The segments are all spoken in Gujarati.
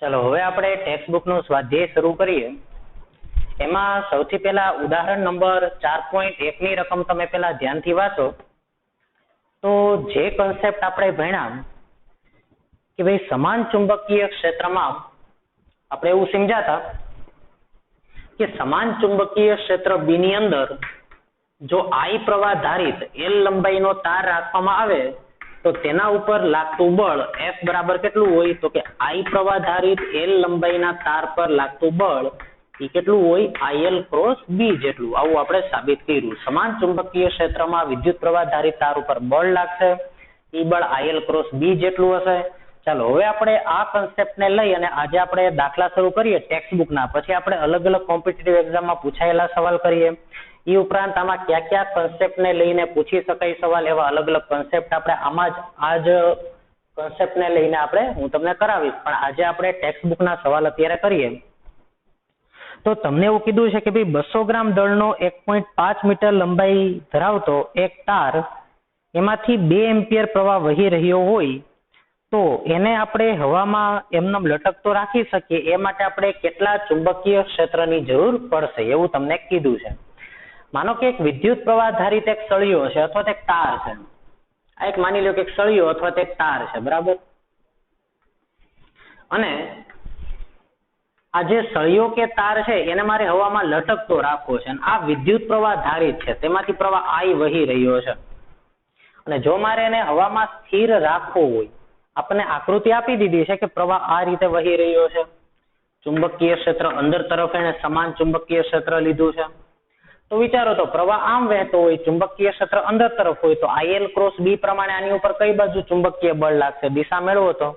चलो હવે આપણે ટેક્સ્ટ બુક નું સ્વાધ્યાય શરૂ કરીએ। એમાં સૌથી પહેલા ઉદાહરણ નંબર 4.1 ની રકમ તમે પહેલા ધ્યાનથી વાંચો તો જે કન્સેપ્ટ આપણે ભણ્યા કે ભાઈ સમાન ચુંબકીય ક્ષેત્રમાં આપણે એવું સમજાતા કે સમાન ચુંબકીય ક્ષેત્ર B ની અંદર જો I પ્રવાહ ધારિત L લંબાઈનો તાર રાખવામાં આવે તો તેના ઉપર લાગતું બળ F બરાબર કેટલું હોય તો કે I પ્રવાહ ધારિત L લંબાઈના તાર પર લાગતું બળ એ કેટલું હોય IL ક્રોસ B જેટલું। આવું આપણે સાબિત કર્યું। સમાન ચુંબકીય ક્ષેત્રમાં વિદ્યુત પ્રવાહ ધારિત તાર ઉપર બળ લાગશે એ બળ IL ક્રોસ B જેટલું હશે। ચાલો હવે આપણે આ કન્સેપ્ટને લઈ અને આજે આપણે દાખલા શરૂ કરીએ ટેક્સ્ટ બુકના, પછી આપણે અલગ અલગ કોમ્પિટિટિવ એક્ઝામમાં પૂછાયેલા સવાલ કરીએ। એ ઉપરાંત આમાં કયા કયા કન્સેપ્ટને લઈને પૂછી શકાય સવાલ એવા અલગ અલગ કન્સેપ્ટ આપણે આમાં જ આ જ કન્સેપ્ટને લઈને આપણે હું તમને કરાવીશ, પણ આજે આપણે ટેક્સ્ટ બુકના સવાલ અત્યારે કરીએ। તો તમને એવું કીધું છે કે ભાઈ 200 ગ્રામ દળનો 1.5 મીટર લંબાઈ ધરાવતો એક તાર એમાંથી 2 એમ્પિયર પ્રવાહ વહી રહ્યો હોય તો એને આપણે હવામાં એમનેમ લટકતો રાખી શકીએ એ માટે આપણે કેટલા ચુંબકીય ક્ષેત્રની જરૂર પડશે એવું તમને કીધું છે। માનો કે એક વિદ્યુત પ્રવાહ ધારિત એક સળિયો છે અથવા તો એક તાર છે, આ એક માની લો કે એક સળિયો અથવા તો એક તાર છે, બરાબર। અને આ જે સળિયો કે તાર છે એને મારે હવામાં લટકતો રાખવો છે, આ વિદ્યુત પ્રવાહ ધારિત છે, તેમાંથી પ્રવાહ I વહી રહ્યો છે અને જો મારે એને હવામાં સ્થિર રાખવો હોય, આપણને આકૃતિ આપી દીધી છે કે પ્રવાહ આ રીતે વહી રહ્યો છે, ચુંબકીય ક્ષેત્ર અંદર તરફ એને સમાન ચુંબકીય ક્ષેત્ર લીધું છે, તો વિચારો તો પ્રવાહ આમ વહેતો હોય, ચુંબકીય ક્ષેત્ર અંદર તરફ હોય તો IL ક્રોસ B પ્રમાણે આની ઉપર કઈ બાજુ ચુંબકીય બળ લાગશે? દિશા મેળવો તો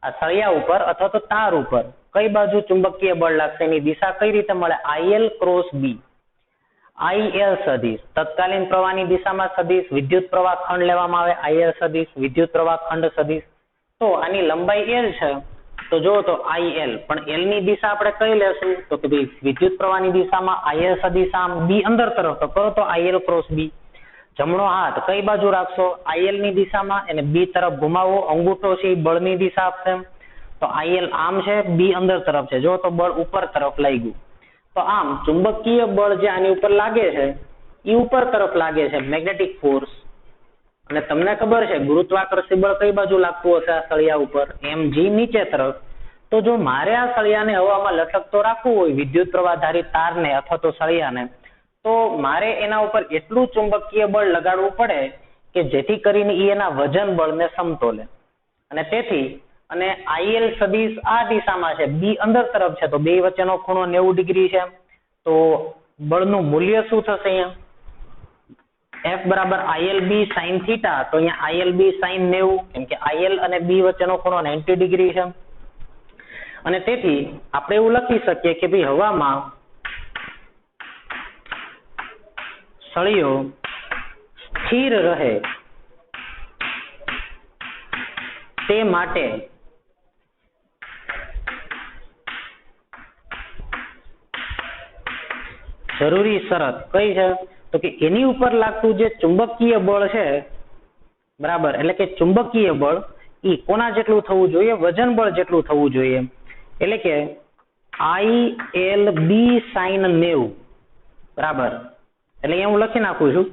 આ સળિયા ઉપર અથવા તો તાર ઉપર કઈ બાજુ ચુંબકીય બળ લાગશે એની દિશા કઈ રીતે મળે? IL ક્રોસ B, IL સદિશ તત્કાલીન પ્રવાહની દિશામાં સદિશ, વિદ્યુત પ્રવાહ ખંડ લેવામાં આવે IL સદિશ, વિદ્યુત પ્રવાહ ખંડ સદિશ, તો આની લંબાઈ L છે તો જો તો IL, પણ L ની દિશા આપણે કઈ લેશું તો કે ભાઈ વિદ્યુત પ્રવાહની દિશામાં IL સદિશ આમ, B અંદર તરફ તો કરો તો IL ક્રોસ B, જમણો હાથ કઈ બાજુ રાખશો? IL ની દિશામાં, એને B તરફ ઘુમાવો, અંગૂઠો છે એ બળની દિશા આપશે તો IL આમ છે, B અંદર તરફ છે, જો તો બળ ઉપર તરફ લઈ ગયું, તો આમ ચુંબકીય બળ જે આની ઉપર લાગે છે એ ઉપર તરફ લાગે છે, મેગ્નેટિક ફોર્સ, અને તમને ખબર છે ગુરુત્વાકર્ષણ બળ કઈ બાજુ લાગતું હશે આ સળિયા ઉપર? mg નીચે તરફ। તો જો મારે આ સળિયાને હવામાં લટકતો રાખવું હોય વિદ્યુત પ્રવાહ ધારિત તારને અથવા તો સળિયાને, તો મારે એના ઉપર એટલું ચુંબકીય બળ લગાડવું પડે કે જેથી કરીને એના વજન બળને સમતોલે, અને તેથી અને IL સદિશ આ દિશામાં છે, B અંદર તરફ છે, તો બે વચ્ચેનો ખૂણો 90 ડિગ્રી છે, તો બળનું મૂલ્ય શું થશે? અહીંયા F બરાબર ILB sin થીટા, તો અહીંયા ILB sin 90, કેમ કે IL અને B વચ્ચેનો ખૂણો 90 ડિગ્રી છે, અને તેથી આપણે એવું લખી શકીએ કે ભાઈ હવામાં સળિયો સ્થિર રહે તે માટે જરૂરી શરત કઈ છે તો કે એની ઉપર લાગતું જે ચુંબકીય બળ છે, બરાબર, એટલે કે ચુંબકીય બળ એ કોના જેટલું થવું જોઈએ? વજન બળ જેટલું થવું જોઈએ, એટલે કે ILB sin 90, બરાબર। એટલે અહીંયા હું લખી નાખું છું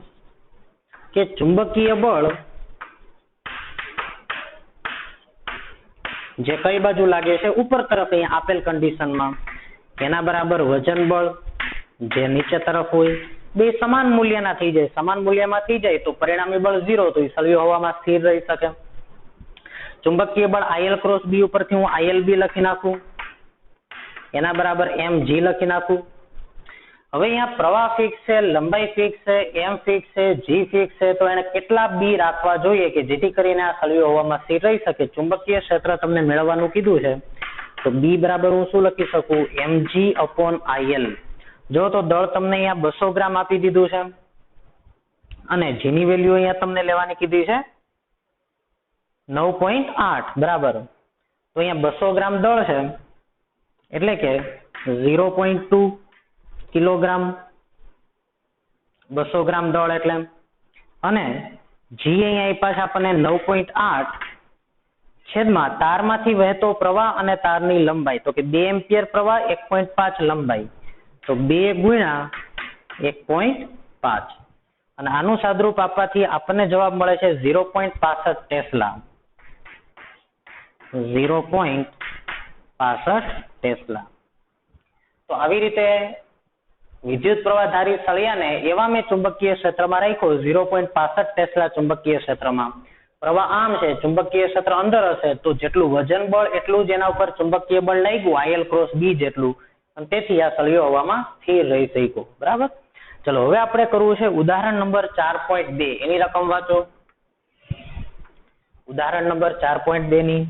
કે ચુંબકીય બળ જે કઈ બાજુ લાગે છે? ઉપર તરફ, અહીંયા આપેલ કન્ડિશનમાં એના બરાબર વજન બળ જે નીચે તરફ હોય, બે સમાન મૂલ્યના થઈ જાય, સમાન મૂલ્યમાં થઈ જાય તો પરિણામી બળ 0, તો એ સળિયો હવામાં સ્થિર રહી શકે। ચુંબકીય બળ IL ક્રોસ B ઉપરથી હું ILB લખી નાખું, એના બરાબર mg લખી નાખું। હવે અહીંયા પ્રવાહ ફિક્સ છે, લંબાઈ ફિક્સ છે, m ફિક્સ છે, g ફિક્સ છે, તો એને કેટલા B રાખવા જોઈએ કે જેથી કરીને આ સળિયો હવામાં સ્થિર રહી શકે? ચુંબકીય ક્ષેત્ર તમને મેળવવાનું કીધું છે તો B બરાબર હું શું લખી શકું? mg/IL। જો તો દળ તમને અહીંયા 200 ગ્રામ આપી દીધું છે અને g ની વેલ્યુ અહીંયા તમને લેવાની કીધી છે 9.8, બરાબર, તો અહીંયા 200 ગ્રામ દળ છે એટલે કે 0.2 કિલોગ્રામ, 200 ગ્રામ દળ એટલે, અને G અહીંયા આપ્યા છે આપણને 9.8, G છેદમાં તારમાંથી વહેતો પ્રવાહ અને તારની લંબાઈ. તો કે 2 એમ્પિયર પ્રવાહ 1.5 લંબાઈ, તો 2 ગુણ્યા 1.5 અને આનું સાદરૂપ આપવાથી આપણને જવાબ મળે છે 0.65 ટેસ્લા. 0.65 ટેસ્લા. તો આવી રીતે વિદ્યુત પ્રવાહધારી સળિયાને એવા મેં ચુંબકીય ક્ષેત્રમાં રાખ્યો 0.65 ટેસ્લા ચુંબકીય ક્ષેત્રમાં. પ્રવાહ આમ છે, ચુંબકીય ક્ષેત્ર અંદર હશે તો જેટલું વજન બળ એટલું જ એના ઉપર ચુંબકીય બળ લાગ્યું IL ક્રોસ B જેટલું, અને તેથી આ સળિયો હવામાં સ્થિર રહી શક્યો. બરાબર. ચલો હવે આપણે કરવું છે ઉદાહરણ નંબર 4.2. એની રકમ વાંચો. ઉદાહરણ નંબર 4.2 ની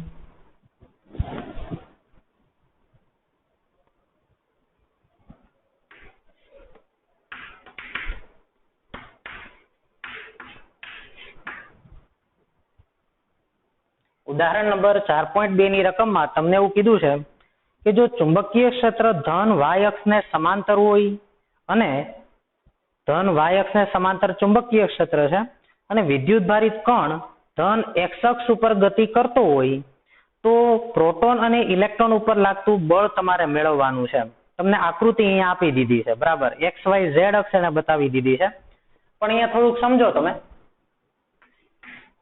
ઉદાહરણ નંબર 4.2 ની રકમમાં તમને એવું કીધું છે કે જો ચુંબકીય ક્ષેત્ર ધન y અક્ષને સમાંતર હોય અને ધન y અક્ષને સમાંતર ચુંબકીય ક્ષેત્ર છે અને વિદ્યુત ભારિત કણ ધન x અક્ષ ઉપર ગતિ કરતો હોય તો પ્રોટોન અને ઇલેક્ટ્રોન ઉપર લાગતું બળ તમારે મેળવવાનું છે. તમને આકૃતિ અહીંયા આપી દીધી છે. બરાબર. x y z અક્ષ એને બતાવી દીધી છે, પણ અહીંયા થોડુંક સમજો તમે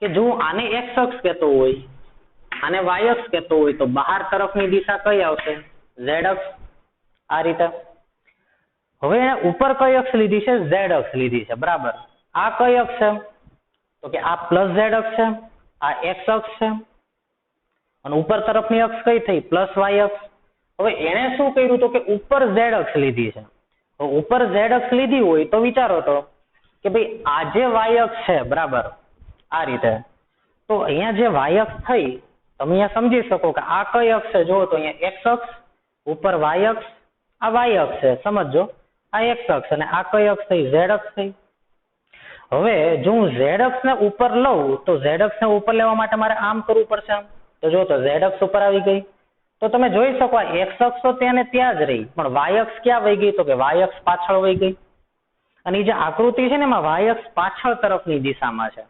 કે જો આને x અક્ષ કહેતો હોય, આને y અક્ષ કહેતો હોય, તો બહાર તરફની દિશા કઈ આવશે? z અક્ષ. આ રીતે. હવે ઉપર કઈ અક્ષ લીધી છે? z અક્ષ લીધી છે. બરાબર. આ કઈ અક્ષ છે? તો કે આ પ્લસ z અક્ષ છે, આ x અક્ષ છે, અને ઉપર તરફની અક્ષ કઈ થઈ? પ્લસ y અક્ષ. હવે એને શું કર્યું તો કે ઉપર z અક્ષ લીધી છે. ઉપર z અક્ષ લીધી હોય તો વિચારો તો કે ભાઈ આ જે y અક્ષ છે, બરાબર, આ રીતે, તો અહીંયા જે y અક્ષ થઈ, તમે અહીંયા સમજી શકો કે આ કઈ અક્ષ છે? જુઓ તો અહીંયા x અક્ષ, ઉપર y અક્ષ, આ y અક્ષ છે, સમજો, આ x અક્ષ, અને આ કઈ અક્ષ થઈ? z અક્ષ થઈ. હવે જો હું z અક્ષને ઉપર લઉં તો z અક્ષને ઉપર લેવા માટે મારે આમ કરવું પડશે. તો જો તો z અક્ષ ઉપર આવી ગઈ, તો તમે જોઈ શકો આ x અક્ષ તો ત્યાં ને ત્યાં જ રહી, પણ y અક્ષ ક્યાં વહી ગઈ? તો કે y અક્ષ પાછળ વહી ગઈ. અને એ જે આકૃતિ છે ને એમાં y અક્ષ પાછળ તરફની દિશામાં છે.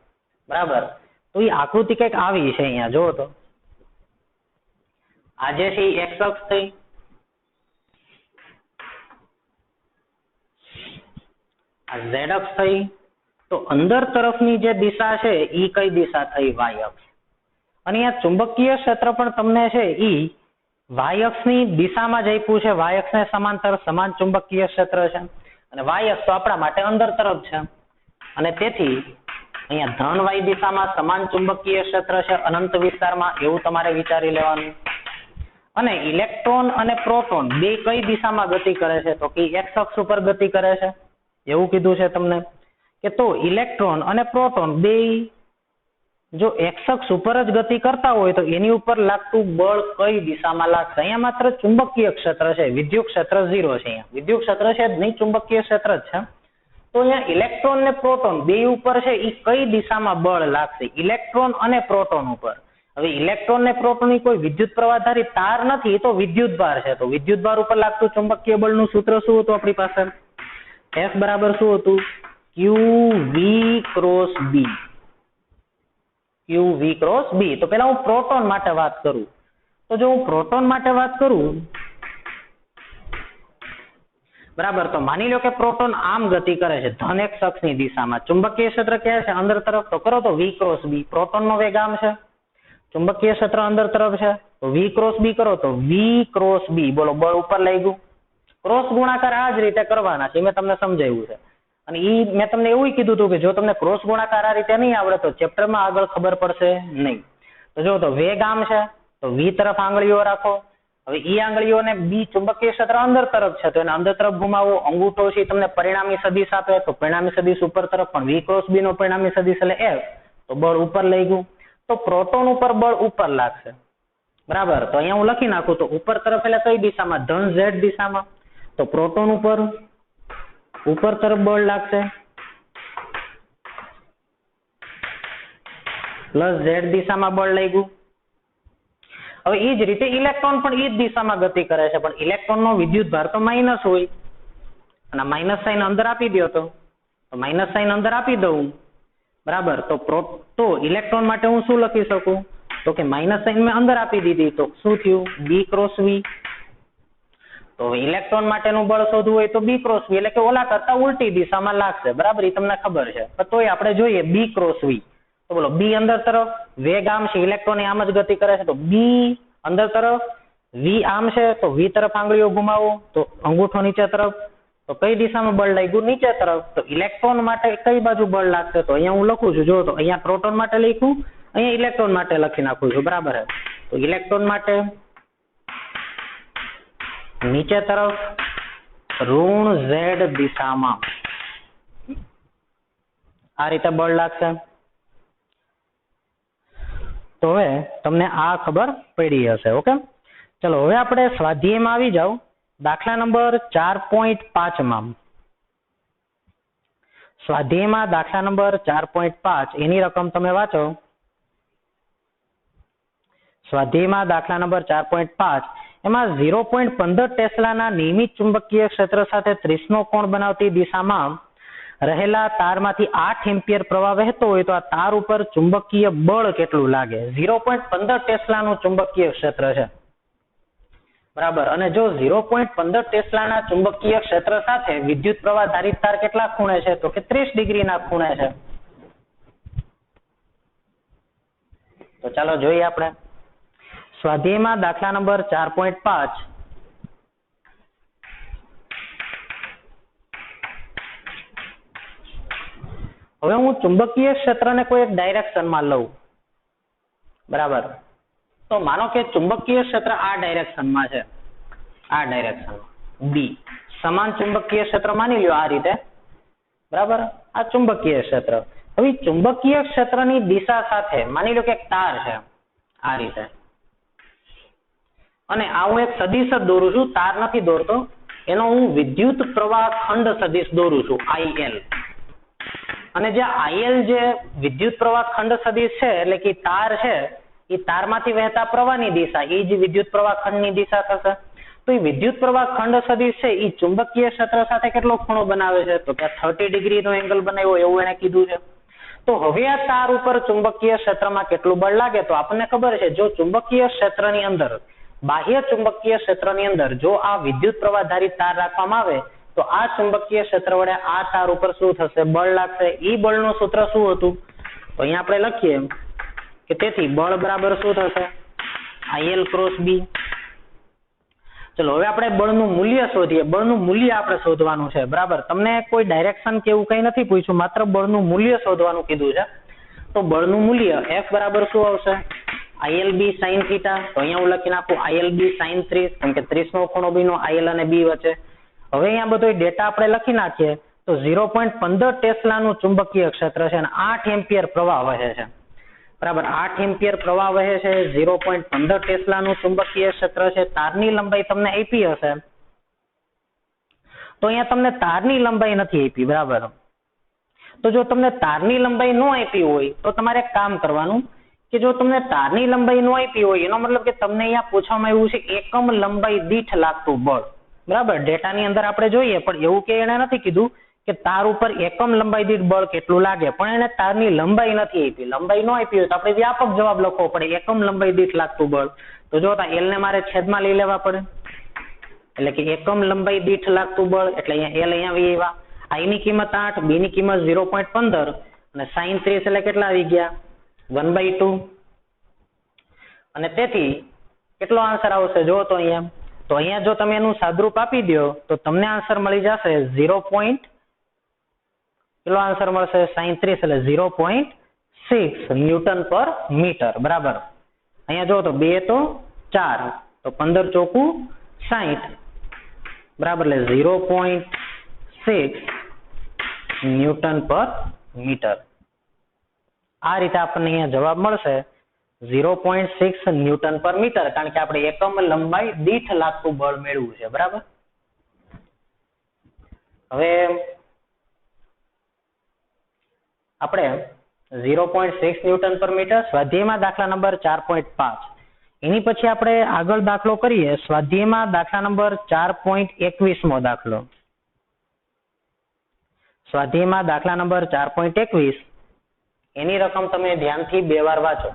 બરાબર. તો એ આકૃતિ કંઈક આવી છે. અહીંયા જુઓ તો આ જે છે એ x અક્ષ થઈ, આ z અક્ષ થઈ, તો અંદર તરફની જે દિશા છે એ કઈ દિશા થઈ? y અક્ષ. અને આ ચુંબકીય ક્ષેત્ર પણ તમને છે એ y અક્ષની દિશામાં જ આપ્યું છે. y અક્ષને સમાંતર સમાન ચુંબકીય ક્ષેત્ર છે, અને y અક્ષ તો આપણા માટે અંદર તરફ છે, અને તેથી અહીંયા ધન y દિશામાં સમાન ચુંબકીય ક્ષેત્ર છે અનંત વિસ્તારમાં, એવું તમારે વિચારી લેવાનું. અને ઇલેક્ટ્રોન અને પ્રોટોન બે કઈ દિશામાં ગતિ કરે છે? તો કે x અક્ષ ઉપર ગતિ કરે છે, એવું કીધું છે તમને. કે તો ઇલેક્ટ્રોન અને પ્રોટોન બે જો x અક્ષ ઉપર જ ગતિ કરતા હોય તો એની ઉપર લાગતું બળ કઈ દિશામાં લાગશે? અહીંયા માત્ર ચુંબકીય ક્ષેત્ર છે, વિદ્યુત ક્ષેત્ર 0 છે. અહીંયા વિદ્યુત ક્ષેત્ર છે જ નહીં, ચુંબકીય ક્ષેત્ર જ છે. તો અહીંયા ઇલેક્ટ્રોન ને પ્રોટોન બે ઉપર છે એ કઈ દિશામાં બળ લાગશે? ઇલેક્ટ્રોન અને પ્રોટોન ઉપર. હવે ઇલેક્ટ્રોન ને પ્રોટોન ની કોઈ વિદ્યુત પ્રવાહધારી તાર નથી, તો વિદ્યુત ભાર છે. તો વિદ્યુત ભાર ઉપર લાગતું ચુંબકીય બળનું સૂત્ર શું હતું આપણી પાસે? F બરાબર શું હતું? QV cross B. QV cross B. તો પહેલા હું પ્રોટોન માટે વાત કરું. તો જો હું પ્રોટોન માટે વાત કરું, બરાબર, તો માની લો કે પ્રોટોન આમ ગતિ કરે છે ધન x અક્ષની દિશામાં. ચુંબકીય ક્ષેત્ર ક્યાં છે? અંદર તરફ. તો કરો તો V ક્રોસ B. પ્રોટોનનો વેગ આમ છે, ચુંબકીય ક્ષેત્ર અંદર તરફ છે, તો V ક્રોસ B કરો તો V ક્રોસ B. બોલો, બળ ઉપર લઈ ગયું. ક્રોસ ગુણાકાર આ જ રીતે કરવાના છે, મેં તમને સમજાવ્યું છે. અને મેં તમને એવું કીધું હતું કે જો તમને ક્રોસ ગુણાકાર આ રીતે નહીં આવડે તો ચેપ્ટરમાં આગળ ખબર પડશે નહીં. તો જો તો વેગ આમ છે, તો V તરફ આંગળીઓ રાખો. હવે ઈ આંગળીઓને B ચુંબકીય ક્ષેત્ર અંદર તરફ છે, તો એને અંદર તરફ ઘુમાવો. અંગૂઠો છે તમને પરિણામી સદિશ આપે, તો પરિણામી સદિશ ઉપર તરફ, પણ V ક્રોસ B નો પરિણામી સદિશ એટલે F, તો બળ ઉપર લઈ ગયું. તો પ્રોટોન ઉપર બળ ઉપર લાગશે. બરાબર. તો અહીંયા હું લખી નાખું તો ઉપર તરફ એટલે કઈ દિશામાં? ધન z દિશામાં. તો પ્રોટોન ઉપર તરફ બળ લાગશે, પ્લસ z દિશામાં બળ લાગ્યું. હવે એ જ રીતે ઇલેક્ટ્રોન પણ એ જ દિશામાં ગતિ કરે છે, પણ ઇલેક્ટ્રોનનો વિદ્યુત ભાર તો માઇનસ હોય, અને માઇનસ સાઇન અંદર આપી દો તો માઇનસ સાઇન અંદર આપી દઉં. બરાબર. તો ઇલેક્ટ્રોન માટે હું શું લખી શકું? તો કે માઇનસ સાઇન મેં અંદર આપી દીધી, તો શું થયું? બી ક્રોસ વી. તો ઇલેક્ટ્રોન માટેનું બળ શોધવું હોય તો બી ક્રોસ વી, એટલે કે ઓલા કરતા ઉલટી દિશામાં લાગશે, બરાબર? એ તમને ખબર છે, પણ તોય આપણે જોઈએ બી ક્રોસ વી. તો બોલો બી અંદર તરફ, વેગ આમ છે, ઇલેક્ટ્રોન આમ જ ગતિ કરે છે, તો બી અંદર તરફ, વી આમ છે, તો વી તરફ આંગળીઓ ઘુમાવો, તો અંગૂઠો નીચે તરફ, તો કઈ દિશામાં બળ લાગ્યું? નીચે તરફ. તો ઇલેક્ટ્રોન માટે કઈ બાજુ બળ લાગશે? તો અહીંયા હું લખું છું, જો તો અહીંયા પ્રોટોન માટે લખ્યું, અહીંયા ઇલેક્ટ્રોન માટે લખી નાખું છું, બરાબર છે? તો ઇલેક્ટ્રોન માટે નીચે તરફ ઋણ ઝેડ દિશામાં આ રીતે બળ લાગશે. તો હવે તમને આ ખબર પડી હશે. ઓકે, ચલો હવે આપણે સ્વાધ્યાયમાં આવી જાવ. દાખલા નંબર 4.5 માં સ્વાધ્યાયમાં દાખલા નંબર 4.5 એની રકમ તમે વાંચો. સ્વાધ્યાયમાં દાખલા નંબર 4.5 એમાં 0.15 ટેસ્લાના નિયમિત ચુંબકીય ક્ષેત્ર સાથે 30 નો કોણ બનાવતી દિશામાં રહેલા તારમાંથી 8 એમ્પિયર પ્રવાહ વહેતો હોય તો આ તાર ઉપર ચુંબકીય બળ કેટલું લાગે? 0.15 ટેસ્લાનું ચુંબકીય ક્ષેત્ર છે, બરાબર? અને જો 0.15 ટેસ્લાના ચુંબકીય ક્ષેત્ર સાથે વિદ્યુત પ્રવાહ ધારિત તાર કેટલા ખૂણે છે? તો કે 30 ડિગ્રીના ખૂણે છે. તો ચાલો જોઈએ આપણે સ્વાધ્યાયમાં દાખલા નંબર 4.5. હવે હું ચુંબકીય ક્ષેત્રને કોઈ એક ડાયરેક્શનમાં લઉં, બરાબર? તો માનો કે ચુંબકીય ક્ષેત્ર આ ડાયરેક્શનમાં છે, આ ડાયરેક્શનમાં બી. સમાન ચુંબકીય ક્ષેત્ર માની લ્યો આ રીતે, બરાબર? આ ચુંબકીય ક્ષેત્ર. હવે ચુંબકીય ક્ષેત્રની દિશા સાથે માની લો કે એક તાર છે આ રીતે, અને આ હું એક સદિશ જ દોરું છું, તાર નથી દોરતો, એનો હું વિદ્યુત પ્રવાહ ખંડ સદિશ દોરું છું, IL. અને જે IL જે વિદ્યુત પ્રવાહ ખંડ સદિશ છે, એટલે કે તાર છે, એ તારમાંથી વહેતા પ્રવાહની દિશા એ જ વિદ્યુત પ્રવાહ ખંડની દિશા થશે. તો એ વિદ્યુત પ્રવાહ ખંડ સદિશ છે એ ચુંબકીય ક્ષેત્ર સાથે કેટલો ખૂણો બનાવે છે? તો કે 30 ડિગ્રીનો એંગલ બનાવ્યો એવું એને કીધું છે. તો હવે આ તાર ઉપર ચુંબકીય ક્ષેત્રમાં કેટલું બળ લાગે? તો આપણને ખબર છે, જો ચુંબકીય ક્ષેત્રની અંદર, બાહ્ય ચુંબકીય ક્ષેત્રની અંદર જો આ વિદ્યુત પ્રવાહ ધારિત તાર રાખવામાં આવે તો આ ચુંબકીય ક્ષેત્ર વડે આ તાર ઉપર શું થશે? બળ લાગશે. ઈ બળનું સૂત્ર શું હતું? તો અહીંયા આપણે લખીએ કે તેથી બળ બરાબર શું થશે? IL cross B. ચલો હવે આપણે બળનું મૂલ્ય શોધીએ. બળનું મૂલ્ય આપણે શોધવાનું છે, બરાબર? તમને કોઈ ડાયરેક્શન કે એવું કંઈ નથી પૂછ્યું, માત્ર બળનું મૂલ્ય શોધવાનું કીધું છે. તો બળનું મૂલ્ય F બરાબર શું આવશે? ILB sin theta. તો અહીંયા હું લખી નાખું ILB sin 30, કેમ કે 30 નો ખૂણો બીનો IL અને B વચ્ચે. હવે અહીંયા બધો ડેટા આપણે લખી નાખીએ તો 0.15 ટેસ્લાનું ચુંબકીય ક્ષેત્ર છે અને 8 એમ્પિયર પ્રવાહ વહે છે, બરાબર? 8 એમ્પિયર પ્રવાહ વહે છે, 0.15 ટેસ્લાનું ચુંબકીય ક્ષેત્ર છે. તારની લંબાઈ તમને આપી હશે, તો અહીંયા તમને તારની લંબાઈ નથી આપી, બરાબર? તો જો તમને તારની લંબાઈ ન આપી હોય તો તમારે એક કામ કરવાનું કે જો તમને તારની લંબાઈ ન આપી હોય એનો મતલબ કે તમને અહીંયા પૂછવામાં આવ્યું છે એકમ લંબાઈ દીઠ લાગતું બળ, બરાબર? ડેટાની અંદર આપણે જોઈએ, પણ એવું કે એને નથી કીધું કે તાર ઉપર એકમ લંબાઈ દીઠ બળ કેટલું લાગે, પણ એને તારની લંબાઈ નથી આપી. લંબાઈ ન આપી હોય તો આપણે વ્યાપક જવાબ લખવો પડે, એકમ લંબાઈ દીઠ લાગતું બળ. તો જો L ને મારે છેદમાં લઈ લેવા પડે, એટલે કે એકમ લંબાઈ દીઠ લાગતું બળ, એટલે અહીંયા L અહીંયા આવી આવ્યા. I ની કિંમત 8, B ની કિંમત 0.15 અને sin 30 એટલે કેટલા આવી ગયા? 1/2. અને તેથી કેટલો આન્સર આવશે? જો તો અહીંયા જો તમે એનું સાદરૂપ આપી દો તો તમને આન્સર મળી જશે 0. કેટલો આન્સર મળશે? sin 30 એટલે 0.6 ન્યૂટન પર મીટર, બરાબર? અહીંયા જો તો 2 તો 4, તો 15 ચોકું 60, બરાબર? એટલે 0.6 ન્યૂટન પર મીટર. આ રીતે આપણને અહીંયા જવાબ મળશે 0.6 ન્યૂટન પર મીટર, કારણ કે આપણે એકમ લંબાઈ દીઠ લાગતું બળ મેળવ્યું છે, બરાબર? હવે આપણે 0.6 ન્યૂટન પર મીટર સ્વાધ્યાયમાં દાખલા નંબર 4.5. એની પછી આપણે આગળ દાખલો કરીએ સ્વાધ્યાયમાં દાખલા નંબર 4.21મો દાખલો. સ્વાધ્યાયમાં દાખલા નંબર 4.21 એની રકમ તમે ધ્યાનથી 2 વાર વાંચો.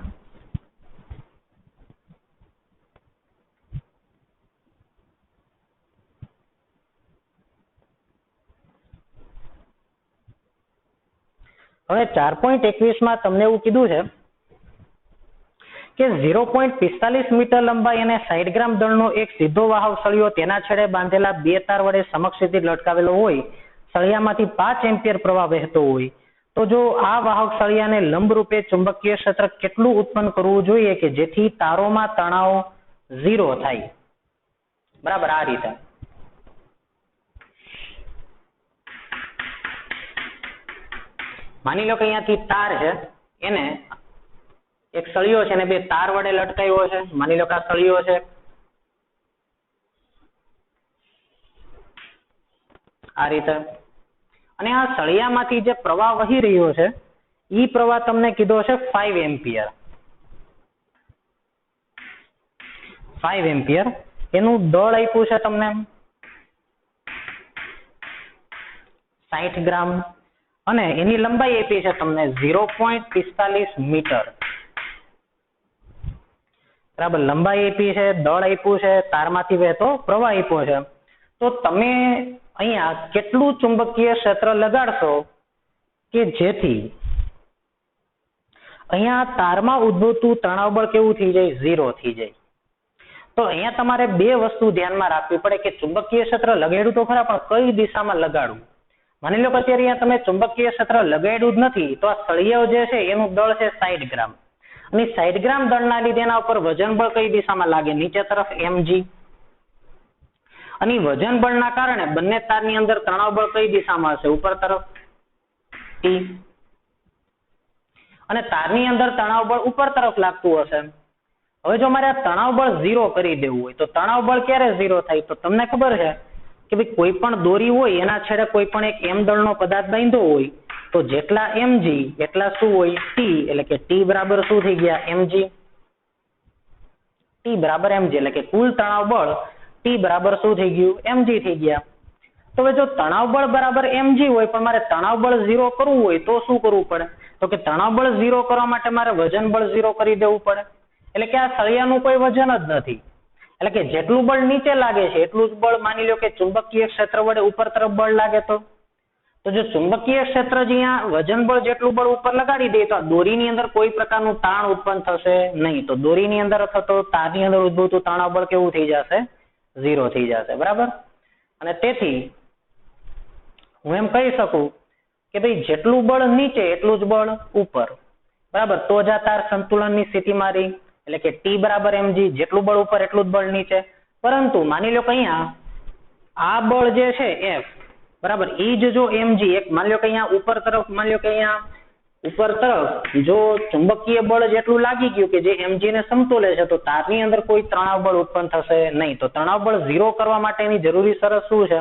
હવે 4.21 માં તમને એવું કીધું છે કે 0.45 મીટર લંબાઈ અને 60 ગ્રામ દળનો એક સીધો વાહક સળિયો તેના છેડે બાંધેલા બે તાર વડે સમક્ષ સ્થિતિ લટકાવેલો હોય, સળિયામાંથી 5 એમ્પિયર પ્રવાહ વહેતો હોય, તો જો આ વાહક સળિયાને લંબરૂપે ચુંબકીય ક્ષેત્ર કેટલું ઉત્પન્ન કરવું જોઈએ કે જેથી તારોમાં તણાવ 0 થાય? બરાબર, આ રીતે. માની લો કે અહીંયાથી તાર છે, એને એક સળિયો છે ને બે તાર વડે લટકાવ્યો છે. માની લો કે આ સળિયો છે, આ રીતે, અને આ સળિયામાંથી જે પ્રવાહ વહી રહ્યો છે ઈ પ્રવાહ તમને કીધો છે 5 એમ્પિયર. 5 એમ્પિયર એનું દળ આપ્યું છે તમને 60 ગ્રામ અને એની લંબાઈ આપી છે તમને 0.45 મીટર. બરાબર, લંબાઈ આપી છે, દળ આપ્યું છે, તારમાંથી વહેતો પ્રવાહ આપ્યો છે. તો તમે અહીંયા કેટલું ચુંબકીય ક્ષેત્ર લગાડશો કે જેથી અહીંયા તારમાં ઉદ્ભવતું તણાવ બળ કેવું થઈ જાય? 0 થઈ જાય. તો અહીંયા તમારે બે વસ્તુ ધ્યાનમાં રાખવી પડે કે ચુંબકીય ક્ષેત્ર લગાડ્યું તો ખરા, પણ કઈ દિશામાં લગાડવું? માની લો કે અત્યારે અહીંયા તમે ચુંબકીય ક્ષેત્ર લગાડ્યું જ નથી, તો આ સળિયો જે છે એનું દળ છે 60 ગ્રામ, અને 60 ગ્રામ દળના લીધે એના ઉપર વજન બળ કઈ દિશામાં લાગે? નીચે તરફ mg. અને વજન બળના કારણે બંને તારની અંદર તણાવ બળ કઈ દિશામાં હશે? ઉપર તરફ T. અને તારની અંદર તણાવ બળ ઉપર તરફ લાગતું હશે. હવે જો મારે આ તણાવ બળ 0 કરી દેવું હોય તો તણાવ બળ ક્યારે 0 થાય? તો તમને ખબર છે કે ભાઈ કોઈ પણ દોરી હોય એના છેડે કોઈ પણ એક m દળનો પદાર્થ બાંધ્યો હોય તો જેટલા mg એટલા શું હોય? T. એટલે કે T બરાબર શું થઈ ગયા? mg. T બરાબર mg એટલે કે કુલ તણાવ બળ T બરાબર શું થઈ ગયું? mg થઈ ગયા. તો હવે જો તણાવ બળ બરાબર mg હોય પણ મારે તણાવ બળ 0 કરવું હોય તો શું કરવું પડે? તો કે તણાવ બળ 0 કરવા માટે મારે વજન બળ 0 કરી દેવું પડે. એટલે કે આ સળિયાનું કોઈ વજન જ નથી. એટલે કે જેટલું બળ નીચે લાગે છે એટલું જ બળ માની લો કે ચુંબકીય ક્ષેત્ર વડે ઉપર તરફ બળ લાગે તો જો ચુંબકીય ક્ષેત્ર જ્યાં વજન બળ જેટલું બળ ઉપર લગાડી દે તો આ દોરીની અંદર કોઈ પ્રકારનું તાણ ઉત્પન્ન થશે નહીં. તો દોરીની અંદર અથવા તો તારની અંદર ઉદ્ભવતું તણાવ બળ કેવું થઈ જશે? 0 થઈ જશે. બરાબર. અને તેથી હું એમ કહી શકું કે ભાઈ જેટલું બળ નીચે એટલું જ બળ ઉપર. બરાબર. તો જ આ તાર સંતુલનની સ્થિતિમાં રહી. એટલે કે T બરાબર mg, જેટલું બળ ઉપર એટલું જ બળ નીચે. પરંતુ માની લો કે અહીંયા આ બળ જે છે F, બરાબર, એ જ જો mg એક માની લો કે અહીંયા ઉપર તરફ, માની લો કે અહીંયા ઉપર તરફ જો ચુંબકીય બળ જેટલું લાગી ગયું કે જે mg ને સમતોલે છે તો તારની અંદર કોઈ તણાવ બળ ઉત્પન્ન થશે નહીં. તો તણાવ બળ 0 કરવા માટેની જરૂરી શરત શું છે?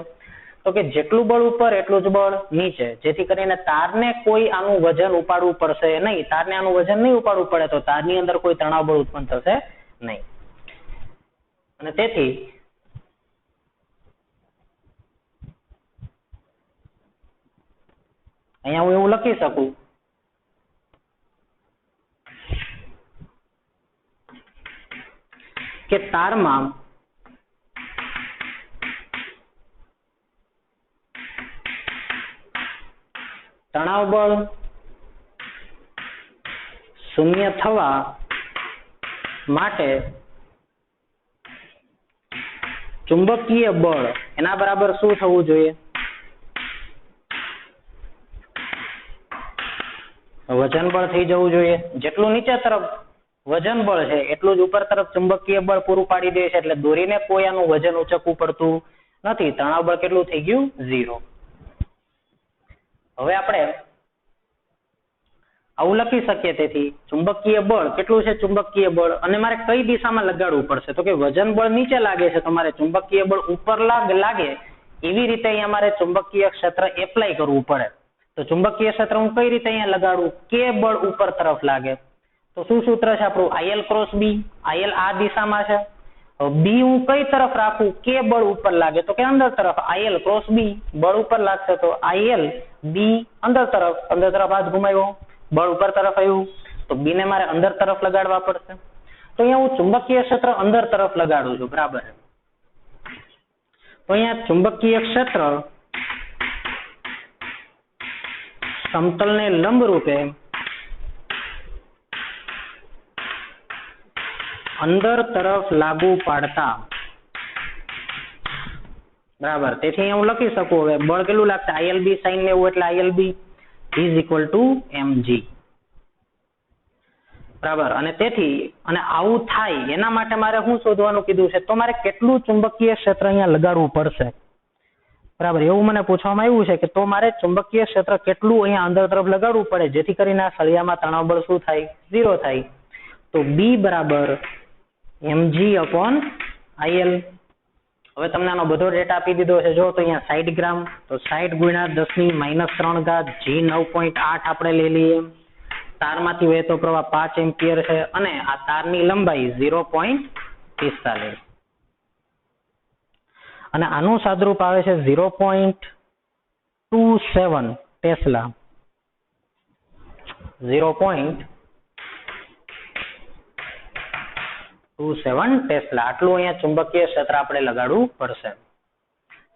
તો કે જેટલું બળ ઉપર એટલું જ બળ નીચે, જેથી કરીને તારને કોઈ આનું વજન ઉપાડવું પડશે નહીં. તારને આનું વજન નહીં ઉપાડવું પડે તો તારની અંદર કોઈ તણાવ બળ ઉત્પન્ન થશે નહીં. અને તેથી અહીંયા હું એવું લખી શકું કે તારમાં તણાવ બળ 0 થવા માટે ચુંબકીય બળ એના બરાબર શું થવું જોઈએ? વજન બળ થઈ જવું જોઈએ. જેટલું નીચે તરફ વજન બળ છે એટલું જ ઉપર તરફ ચુંબકીય બળ પૂરું પાડી દે છે. એટલે દોરીને કોઈ આનું વજન ઉચકવું પડતું નથી. તણાવ બળ કેટલું થઈ ગયું? 0. હવે આપણે આવું લખી શકીએ. તેથી ચુંબકીય બળ કેટલું છે? ચુંબકીય બળ, અને મારે કઈ દિશામાં લગાડવું પડશે? તો કે વજન બળ નીચે લાગે છે તો મારે ચુંબકીય બળ ઉપર લાગે એવી રીતે અહીંયા મારે ચુંબકીય ક્ષેત્ર એપ્લાય કરવું પડે. તો ચુંબકીય ક્ષેત્ર હું કઈ રીતે અહીંયા લગાડું? કે બળ ઉપર તરફ લાગે તો શું સૂત્ર છે આપણું? IL cross B. IL આ દિશામાં છે. B હું કઈ તરફ રાખું? કે બળ ઉપર લાગે તો કે અંદર તરફ. IL ક્રોસ B બળ ઉપર લાગશે તો IL B અંદર તરફ હાથ ઘુમાવ્યો, બળ ઉપર તરફ આવ્યું તો B ને મારે અંદર તરફ લગાડવા પડશે. તો અહીંયા હું ચુંબકીય ક્ષેત્ર અંદર તરફ લગાડું છું. બરાબર. તો અહીંયા ચુંબકીય ક્ષેત્ર સમતલને લંબ રૂપે અંદર તરફ લાગુ પાડતા, બરાબર, તેથી અહીંયા હું લખી શકું હવે બળ કેટલું લાગશે, ILB sin લેવું એટલે ILB is equal to mg, બરાબર. અને તેથી અને આવું થાય એના માટે મારે શું શોધવાનું કીધું છે, તો મારે કેટલું ચુંબકીય ક્ષેત્ર અહીંયા લગાડવું પડશે, બરાબર, એવું મને પૂછવામાં આવ્યું છે કે તો મારે ચુંબકીય ક્ષેત્ર કેટલું અહીંયા અંદર તરફ લગાડવું પડે જેથી કરીને આ સળિયામાં તણાવ બળ શું થાય, 0 થાય. તો B બરાબર mg upon IL. હવે તમને આનો બધો ડેટા આપી દીધો છે. જો તો અહીંયા 60 ગ્રામ, તો 60 ગુણ્યા 10⁻³ ઘાત G 9.8 આપણે લઈ લઈએ. તારમાંથી વહેતો પ્રવાહ 5 એમ્પિયર છે અને આ તારની લંબાઈ 0.45 અને આનું સાદરૂપ આવે છે 0.27 ટેસ્લા. 0.27 ટેસ્લા આટલું અહીંયા ચુંબકીય ક્ષેત્ર આપણે લગાડવું પડશે.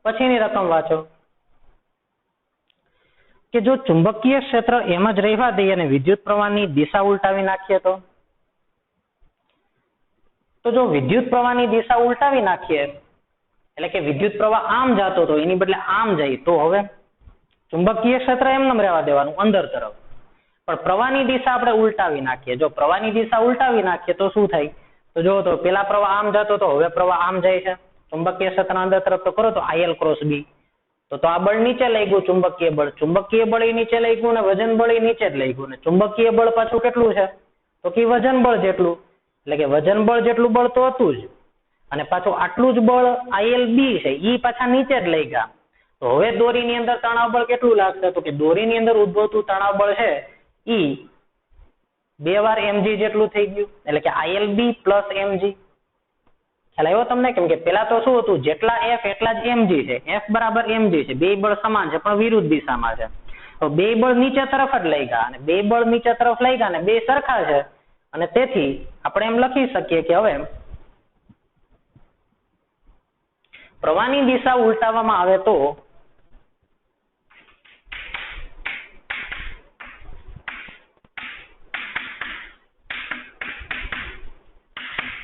પછીની રકમ વાંચો કે જો ચુંબકીય ક્ષેત્ર એમ જ રહેવા દઈએ અને વિદ્યુત પ્રવાહની દિશા ઉલટાવી નાખીએ તો જો વિદ્યુત પ્રવાહની દિશા ઉલટાવી નાખીએ એટલે કે વિદ્યુત પ્રવાહ આમ જતો હતો એની બદલે આમ જાય તો હવે ચુંબકીય ક્ષેત્ર એમને રહેવા દેવાનું અંદર તરફ, પણ પ્રવાહની દિશા આપણે ઉલટાવી નાખીએ. જો પ્રવાહની દિશા ઉલટાવી નાખીએ તો શું થાય, તો જો તો પેલા પ્રવાહ આમ જતો તો હવે પ્રવાહ આમ જાય છે. ચુંબકીય ક્ષેત્ર અંદર તરફ તો કરો તો IL ક્રોસ B, તો આ બળ નીચે લઈ ગયું, ચુંબકીય બળ એ નીચે લઈ ગયું ને વજન બળ એ નીચે જ લઈ ગયું ને ચુંબકીય બળ પાછું કેટલું છે તો કે વજન બળ જેટલું, એટલે કે વજન બળ જેટલું બળ તો હતું જ અને પાછું આટલું જ બળ ILB છે ઈ પાછા નીચે જ લઈ ગયા. તો હવે દોરીની અંદર તણાવ બળ કેટલું લાગશે, તો કે દોરીની અંદર ઉદ્ભવતું તણાવ બળ છે ઈ 2 વાર mg જેટલું થઈ ગયું, એટલે કે ILB પ્લસ mg. ખ્યાલ આવ્યો તમને? કેમ કે પેલા તો શું હતું, જેટલા F એટલા જ mg છે, F બરાબર mg છે, બે બળ સમાન છે પણ વિરુદ્ધ દિશામાં છે. તો બે બળ નીચે તરફ જ લઈ ગયા અને બે બળ નીચે તરફ લઈ ગયા ને બે સરખા છે અને તેથી આપણે એમ લખી શકીએ કે હવે પ્રવાહની દિશા ઉલટાવવામાં આવે તો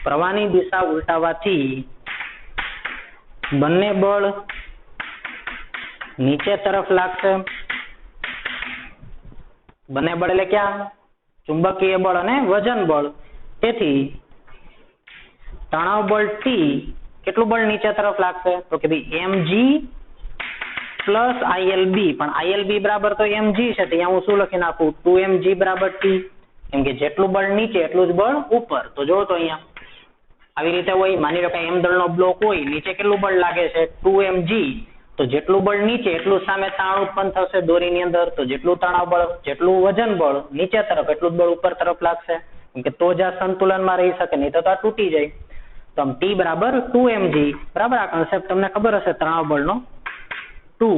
પ્રવાહની દિશા ઉલટાવવાથી બંને બળ નીચે તરફ લાગશે. બંને બળ એટલે ક્યાં, ચુંબકીય બળ અને વજન બળ. તેથી તણાવ બળ T કેટલું બળ નીચે તરફ લાગશે, તો કે ભાઈ mg પ્લસ ILB, પણ ILB બરાબર તો mg છે તો અહીંયા હું શું લખી નાખું, 2mg બરાબર T, કેમ કે જેટલું બળ નીચે એટલું જ બળ ઉપર. તો જો તો અહીંયા આવી રીતે હોય, માની લો કે m દળનો બ્લોક હોય, નીચે કેટલું બળ લાગે છે 2mg, તો જેટલું બળ નીચે એટલું સામે તાણ ઉત્પન્ન થશે દોરીની અંદર, તો જેટલું તણાવ બળ જેટલું વજન બળ નીચે તરફ એટલું જ બળ ઉપર તરફ લાગશે, કેમ કે તો જ આ સંતુલનમાં રહી શકે, નહીં તો આ તૂટી જાય. તો આમ T બરાબર 2mg, બરાબર. આ કન્સેપ્ટ તમને ખબર હશે તણાવ બળનો. 2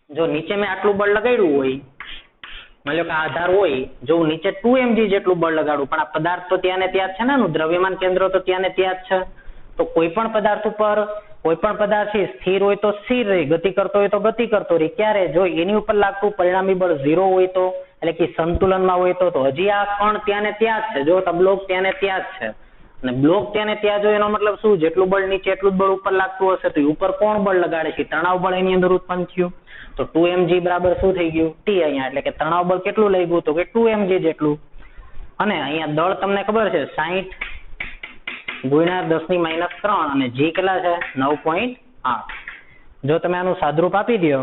જો નીચે મેં આટલું બળ લગાડ્યું હોય, માની લો કે આધાર હોય, જો હું નીચે 2mg જેટલું બળ લગાડું પણ આ પદાર્થ તો ત્યાં ને ત્યાં જ છે ને, એનું દ્રવ્યમાન કેન્દ્ર તો ત્યાં ને ત્યાં જ છે. તો કોઈ પણ પદાર્થ ઉપર કોઈ પણ પદાર્થ સ્થિર હોય તો સ્થિર રહે, ગતિ કરતો હોય તો ગતિ કરતો રહે. ક્યારે, જો એની ઉપર લાગતું પરિણામી બળ 0 હોય તો, એટલે કે સંતુલનમાં હોય તો હજી આ કણ ત્યાં ને ત્યાં જ છે. જો તો બ્લોક ત્યાં ને ત્યાં જ છે અને બ્લોક ત્યાં ને ત્યાં જો એનો મતલબ શું, જેટલું બળ નીચે એટલું જ બળ ઉપર લાગતું હશે તો ઉપર કોણ બળ લગાડે છે, તણાવ બળ એની અંદર ઉત્પન્ન થયું. તો 2mg બરાબર શું થઈ ગયું, T અહીંયા, એટલે કે તણાવ બળ કેટલું લઈ ગયું, તો કે 2mg જેટલું. અને અહીંયા દળ તમને ખબર છે 60 ગુણ્યા 10⁻³ અને G કેટલા છે 9.8. જો તમે આનું સાદરૂપ આપી દો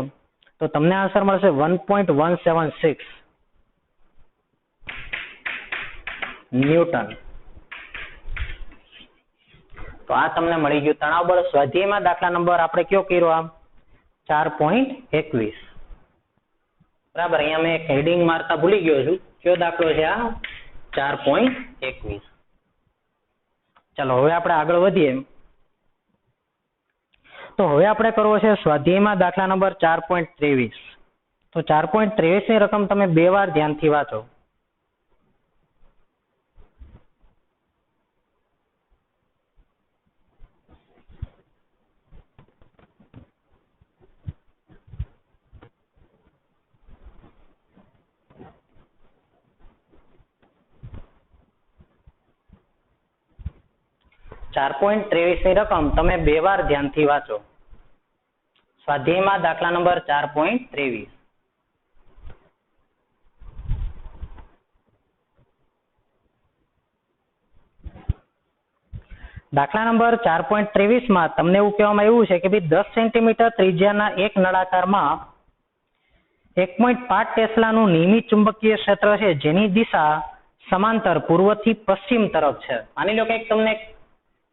તો તમને આન્સર મળશે 1.176 ન્યૂટન. તો આ તમને મળી ગયું તણાવ બળ. સ્વાધ્યાયમાં દાખલા નંબર આપણે કયો કર્યો, આમ 4.21, બરાબર. અહીંયા મેં હેડિંગ મારતા ભૂલી ગયો છું, કયો દાખલો છે આ 4.21. ચાલો હવે આપણે આગળ વધીએ. તો હવે આપણે કરવો છે સ્વાધ્યાયમાં દાખલા નંબર 4.23. તો 4.23 ની રકમ તમે 2 વાર ધ્યાનથી વાંચો. 4.23 ની રકમ તમે 2 વાર ધ્યાનથી વાંચો. સ્વાધ્યાયમાં દાખલા નંબર 4.23. દાખલા નંબર 4.23 માં તમને એવું કહેવામાં આવ્યું છે કે ભાઈ 10 સેન્ટીમીટર ત્રિજ્યાના એક નળાકારમાં 1.5 ટેસ્લાનું નિયમિત ચુંબકીય ક્ષેત્ર છે જેની દિશા સમાંતર પૂર્વથી પશ્ચિમ તરફ છે. માની લો કે તમને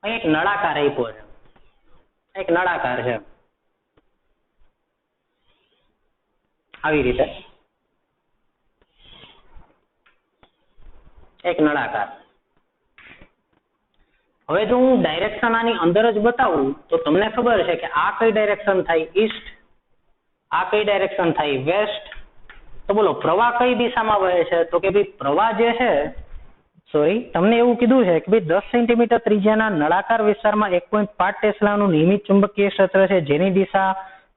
એક નળાકાર આપ્યો છે, એક નળાકાર છે આવી રીતે એક નળાકાર. હવે જો હું ડાયરેક્શન આની અંદર જ બતાવું તો તમને ખબર છે કે આ કઈ ડાયરેક્શન થાય? ઈસ્ટ. આ કઈ ડાયરેક્શન થાય? વેસ્ટ. તો બોલો પ્રવાહ કઈ દિશામાં વહે છે? તો કે ભાઈ પ્રવાહ જે છે, સોરી, તમને એવું કીધું છે કે ભાઈ 10 સેન્ટીમીટર ત્રિજ્યાના નળાકાર વિસ્તારમાં 1.5 ટેસ્લાનું નિયમિત ચુંબકીય ક્ષેત્ર છે જેની દિશા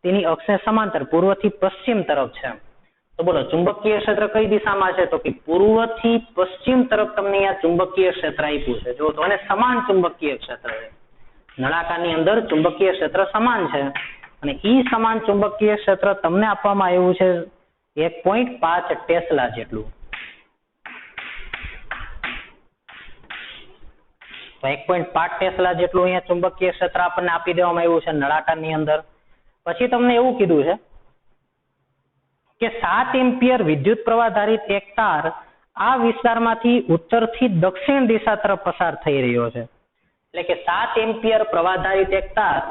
તેની અક્ષને સમાંતર પૂર્વથી પશ્ચિમ તરફ છે. તો બોલો ચુંબકીય ક્ષેત્ર કઈ દિશામાં છે? તો કે પૂર્વથી પશ્ચિમ તરફ તમને અહીંયા ચુંબકીય ક્ષેત્ર આપ્યું છે. જો તો અને સમાન ચુંબકીય ક્ષેત્ર છે. નળાકારની અંદર ચુંબકીય ક્ષેત્ર સમાન છે અને ઈ સમાન ચુંબકીય ક્ષેત્ર તમને આપવામાં આવ્યું છે 1.5 ટેસ્લા જેટલું. તો 1.5 ટેસ્લા જેટલું અહીંયા ચુંબકીય ક્ષેત્ર આપણને આપી દેવામાં આવ્યું છે નળાકારની અંદર. પછી તમને એવું કીધું છે કે 7 એમ્પિયર વિદ્યુત પ્રવાહ ધારિત એક તાર આ વિસ્તારમાંથી ઉત્તરથી દક્ષિણ દિશા તરફ પસાર થઈ રહ્યો છે. એટલે કે 7 એમ્પિયર પ્રવાહ ધારિત એક તાર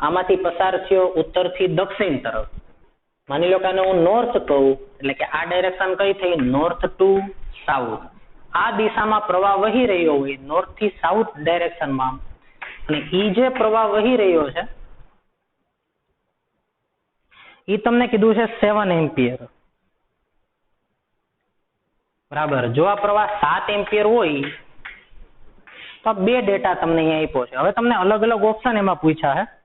આમાંથી પસાર થયો ઉત્તરથી દક્ષિણ તરફ. માની લો કે આને હું નોર્થ કહું, એટલે કે આ ડાયરેક્શન કઈ થઈ? North to south. આ દિશામાં પ્રવાહ વહી રહ્યો હોય નોર્થ થી સાઉથ ડાયરેક્શનમાં, અને ઈ જે પ્રવાહ વહી રહ્યો છે ઈ તમને કીધું છે 7 એમ્પિયર. બરાબર. જો આ પ્રવાહ 7 એમ્પિયર હોય તો બે ડેટા તમને અહીંયા આપ્યો છે. હવે તમને અલગ અલગ ઓપ્શન એમાં પૂછ્યા છે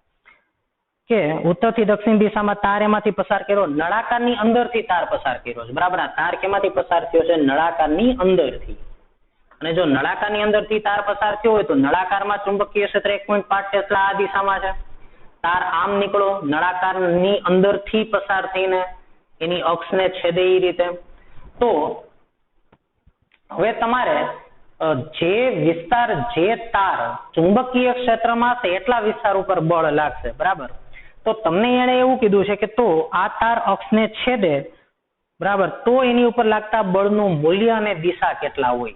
કે ઉત્તરથી દક્ષિણ દિશામાં તાર એમાંથી પસાર કર્યો, નળાકારની અંદરથી તાર પસાર કર્યો છે. બરાબર. આ તાર કેમાંથી પસાર થયો છે? નળાકારની અંદરથી. અને જો નળાકારની અંદરથી તાર પસાર થયો હોય તો નળાકારમાં ચુંબકીય ક્ષેત્ર 1.5 ટેસ્લા આ દિશામાં છે. તાર આમ નીકળો, નળાકારની અંદરથી પસાર થઈને એની અક્ષને છેદે એ રીતે. તો હવે તમારે જે વિસ્તાર, જે તાર ચુંબકીય ક્ષેત્રમાં છે એટલા વિસ્તાર ઉપર બળ લાગશે. બરાબર. તો તમને એને એવું કીધું છે કે તો આ તાર અક્ષને છેદે, બરાબર, તો એની ઉપર લાગતા બળનું મૂલ્ય અને દિશા કેટલા હોય.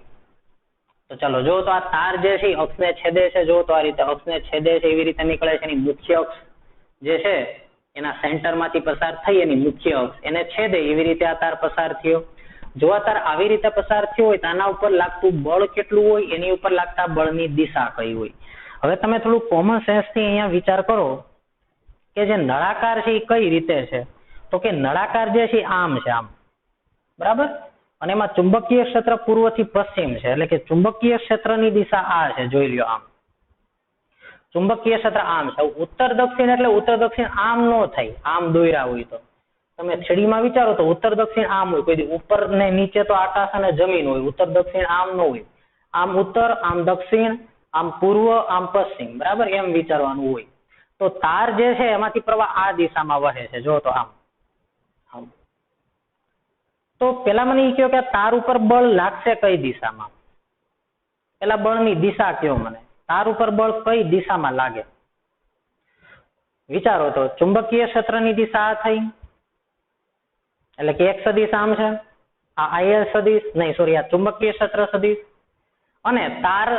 તો ચાલો જો તો આ તાર જે છે અક્ષને છેદે છે, જો તો આ રીતે અક્ષને છેદે છે એવી રીતે નીકળે છે. એની મુખ્ય અક્ષ જે છે એના સેન્ટરમાંથી પસાર થઈ એની મુખ્ય અક્ષ એને છેદે એવી રીતે આ તાર પસાર થયો. જો આ તાર આવી રીતે પસાર થયો હોય તો આના ઉપર લાગતું બળ કેટલું હોય, એની ઉપર લાગતા બળની દિશા કઈ હોય. હવે તમે થોડું કોમન સેન્સ થી અહીંયા વિચાર કરો કે જે નળાકાર છે એ કઈ રીતે છે. તો કે નળાકાર જે છે આમ છે, આમ. બરાબર. અને એમાં ચુંબકીય ક્ષેત્ર પૂર્વથી પશ્ચિમ છે, એટલે કે ચુંબકીય ક્ષેત્રની દિશા આ છે. જોઈ લ્યો આમ ચુંબકીય ક્ષેત્ર આમ છે. ઉત્તર દક્ષિણ એટલે ઉત્તર દક્ષિણ આમ નો થાય. આમ દોર્યા હોય તો તમે થ્રીડીમાં વિચારો તો ઉત્તર દક્ષિણ આમ હોય. કોઈ ઉપર ને નીચે તો આકાશ અને જમીન હોય. ઉત્તર દક્ષિણ આમ ન હોય. આમ ઉત્તર, આમ દક્ષિણ, આમ પૂર્વ, આમ પશ્ચિમ. બરાબર. એમ વિચારવાનું હોય. તો તાર જે છે એમાંથી પ્રવાહ આ દિશામાં વહે છે. જો તો આમ. તો પેલા મને એ કહ્યું કે તાર ઉપર બળ લાગશે કઈ દિશામાં? પેલા બળની દિશા કયો મને. તાર ઉપર બળ કઈ દિશામાં લાગે વિચારો તો. ચુંબકીય ક્ષેત્રની દિશા આ થઈ, એટલે કે એક સદિશ આમ છે, આ આયલ સદિશ, નહીં સોરી, આ ચુંબકીય ક્ષેત્ર સદિશ, અને તાર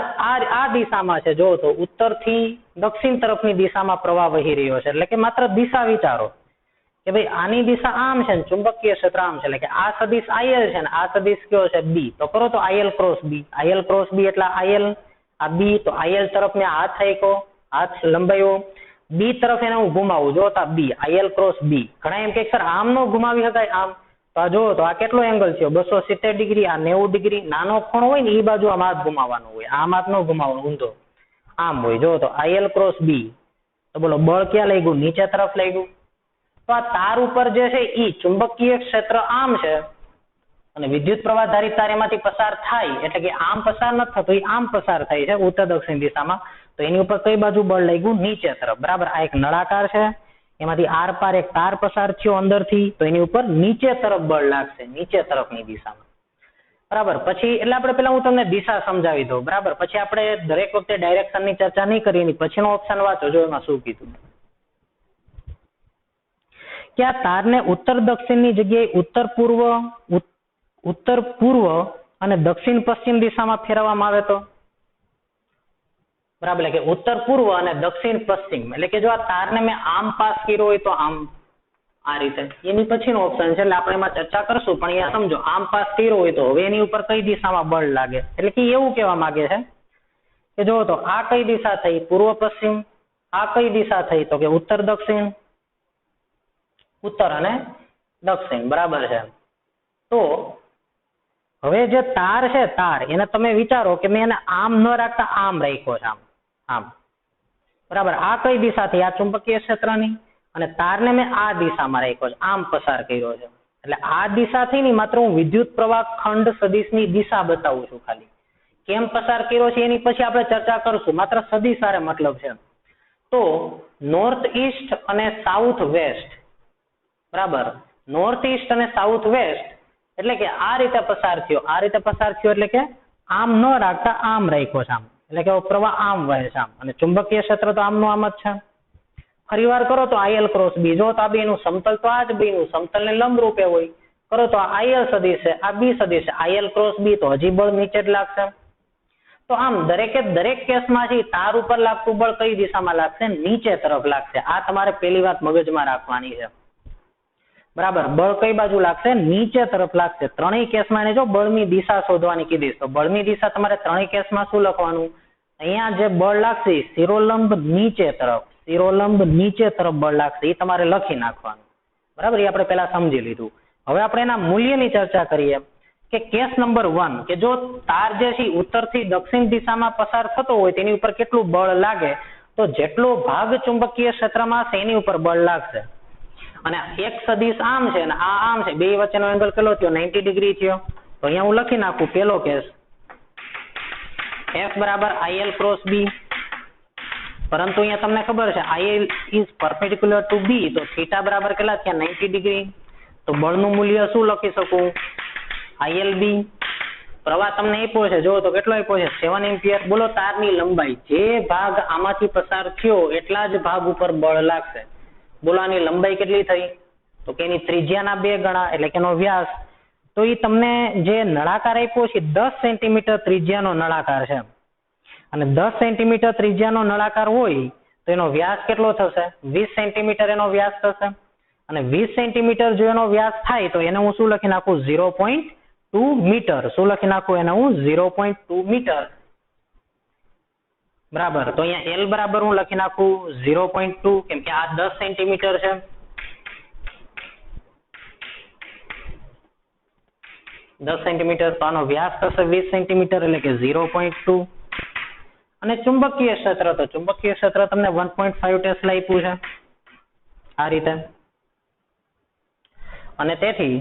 આ દિશામાં છે. જો તો ઉત્તર થી દક્ષિણ તરફની દિશામાં પ્રવાહ વહી રહ્યો છે. એટલે કે માત્ર દિશા વિચારો કે ભાઈ આની દિશા આમ છે ને ચુંબકીય ક્ષેત્ર આમ છે. એટલે કે આ સદિશ આયલ છે ને આ સદિશ કયો છે? બી. તો કરો તો આયલ ક્રોસ બી. આયલ ક્રોસ બી એટલે આયલ, આ બી. તો આયલ તરફ મેં હાથ આંક્યો, હાથ લંબાયો, બી તરફ એને હું ઘુમાવું. જો તો બી, આયલ ક્રોસ બી. ઘણા એમ કે સર આમ નો ઘુમાવી શકાય આમ. તો આ જો તો આ કેટલો એંગલ થયો? 270 ડિગ્રી. આ 90 ડિગ્રી. નાનો ખૂણો હોય ને એ બાજુ આમ હાથ ઘુમાવવાનો હોય. આમ હાથ નો ઘુમાવવાનો, ઊંધો આમ હોય. જો તો આયલ ક્રોસ બી. તો બોલો બળ ક્યાં લઈ ગયું? નીચે તરફ લઈ ગયું. તો આ તાર ઉપર જે છે ઈ ચુંબકીય ક્ષેત્ર આમ છે અને વિદ્યુત પ્રવાહ ધારિત તાર એમાંથી પસાર થાય, એટલે કે આમ પસાર નથી થતો, એ આમ પસાર થાય છે ઉત્તર દક્ષિણ દિશામાં. તો એની ઉપર કઈ બાજુ બળ લાગ્યું? નીચે તરફ. બરાબર. આ એક નળાકાર છે, એમાંથી આર પાર એક તાર પસાર થયો અંદરથી, તો એની ઉપર નીચે તરફ બળ લાગશે, નીચે તરફની દિશામાં. બરાબર. પછી એટલે આપણે પેલા હું તમને દિશા સમજાવી દઉં. બરાબર. પછી આપણે દરેક વખતે ડાયરેક્શનની ચર્ચા નહીં કરીએ. એની પછીનો ઓપ્શન વાંચો, જો એમાં શું કીધું કે આ તારને ઉત્તર દક્ષિણની જગ્યાએ ઉત્તર પૂર્વ અને દક્ષિણ પશ્ચિમ દિશામાં ફેરવવામાં આવે તો? બરાબર. એટલે કે ઉત્તર પૂર્વ અને દક્ષિણ પશ્ચિમ. એટલે કે જો આ તારને મેં આમ પાસ કર્યો હોય તો આમ, આ રીતે. એની પછીનો ઓપ્શન છે, એટલે આપણે એમાં ચર્ચા કરશું. પણ અહીંયા સમજો, આમ પાસ કર્યો હોય તો હવે એની ઉપર કઈ દિશામાં બળ લાગે? એટલે કે એવું કહેવા માંગે છે કે જો તો આ કઈ દિશા થઈ? પૂર્વ પશ્ચિમ. આ કઈ દિશા થઈ? તો કે ઉત્તર દક્ષિણ. ઉત્તર અને દક્ષિણ. બરાબર છે. તો હવે જે તાર છે, તાર એને તમે વિચારો કે મેં એને આમ ન રાખતા આમ રાખ્યો છે, આમ આમ. બરાબર. આ કઈ દિશા થઈ? આ ચુંબકીય ક્ષેત્રની. અને તારને મેં આ દિશામાં રાખ્યો છે, આમ પસાર કર્યો છે. એટલે આ દિશાથી નહીં, માત્ર હું વિદ્યુત પ્રવાહ ખંડ સદિશની દિશા બતાવું છું ખાલી. કેમ પસાર કર્યો છે એની પછી આપણે ચર્ચા કરશું. માત્ર સદિશ આરે મતલબ છે. તો નોર્થ ઈસ્ટ અને સાઉથ વેસ્ટ. બરાબર. નોર્થ ઈસ્ટ અને સાઉથ વેસ્ટ એટલે કે આ રીતે પસાર થયો. આ રીતે પસાર થયો એટલે કે આમ ન રાખતા આમ રાખ્યો છે, આમ. એટલે કે પ્રવાહ આમ વહે છે, આમ. અને ચુંબકીય ક્ષેત્ર તો આમનું આમ જ છે. ફરીવાર કરો તો આઈએલ ક્રોસ બી. જો તો આ બેનું સમતલ તો આ જ બેનું સમતલને લંબ રૂપે હોય. કરો તો આ આઈએલ સદિશ છે, આ બી સદિશ છે. આઈએલ ક્રોસ બી, તો હજી બળ નીચે જ લાગશે. તો આમ દરેકે દરેક કેસમાંથી તાર ઉપર લાગતું બળ કઈ દિશામાં લાગશે? નીચે તરફ લાગશે. આ તમારે પહેલી વાત મગજમાં રાખવાની છે. બરાબર. બળ કઈ બાજુ લાગશે? નીચે તરફ લાગશે. ત્રણેય કેસમાં એને જો બળની દિશા શોધવાની કીધી, તો બળની દિશા તમારે ત્રણેય કેસમાં શું લખવાનું? અહીંયા જે બળ લાગશે શિરોલંબ નીચે તરફ, શિરોલંબ નીચે તરફ બળ લાગશે, એ તમારે લખી નાખવાનું. બરાબર. એ આપણે પેલા સમજી લીધું. હવે આપણે એના મૂલ્યની ચર્ચા કરીએ કે કેસ નંબર 1 કે જો તાર જે છે ઉત્તરથી દક્ષિણ દિશામાં પસાર થતો હોય તેની ઉપર કેટલું બળ લાગે? તો જેટલો ભાગ ચુંબકીય ક્ષેત્રમાં છે એની ઉપર બળ લાગશે. અને એક સદિશ આમ છે અને આ આમ છે, બે વચ્ચેનો એંગલ કેટલો થયો? 90 ડિગ્રી થયો. તો અહીંયા હું લખી નાખું પેલો કેસ, F બરાબર IL ક્રોસ B. પરંતુ અહીંયા તમને ખબર છે IL is perpendicular to B, તો થીટા બરાબર કેટલા થયા? 90 ડિગ્રી. તો બળનું મૂલ્ય શું લખી શકું? ILB. પ્રવાહ તમને આપ્યો છે, જો તો કેટલો આપ્યો છે? 7 એમ્પિયર. બોલો તારની લંબાઈ, જે ભાગ આમાંથી પસાર થયો એટલા જ ભાગ ઉપર બળ લાગશે. બોલો આની લંબાઈ કેટલી થઈ? તો કે એની ત્રિજ્યાના 2 ગણા, એટલે કે એનો વ્યાસ. તો એ તમને જે નળાકાર આપ્યો છે 10 સેન્ટીમીટર ત્રિજ્યાનો નળાકાર છે. અને 10 સેન્ટીમીટર ત્રિજ્યાનો નળાકાર હોય તો એનો વ્યાસ કેટલો થશે? 20 સેન્ટીમીટર એનો વ્યાસ થશે. અને 20 સેન્ટીમીટર જો એનો વ્યાસ થાય તો એને હું શું લખી નાખું? 0.2 મીટર. શું લખી નાખું એને હું? 0.2 મીટર. બરાબર. તો અહીંયા L બરાબર હું લખી નાખું 0.2, કેમ કે આ 10 સેન્ટીમીટર છે. દસ સેન્ટીમીટર. તો આનો વ્યાસ થશે 20 સેન્ટીમીટર, એટલે કે 0.2. અને ચુંબકીય ક્ષેત્ર, તો ચુંબકીય ક્ષેત્ર તમને 1.5 ટેસ્લા આપ્યું છે આ રીતે. અને તેથી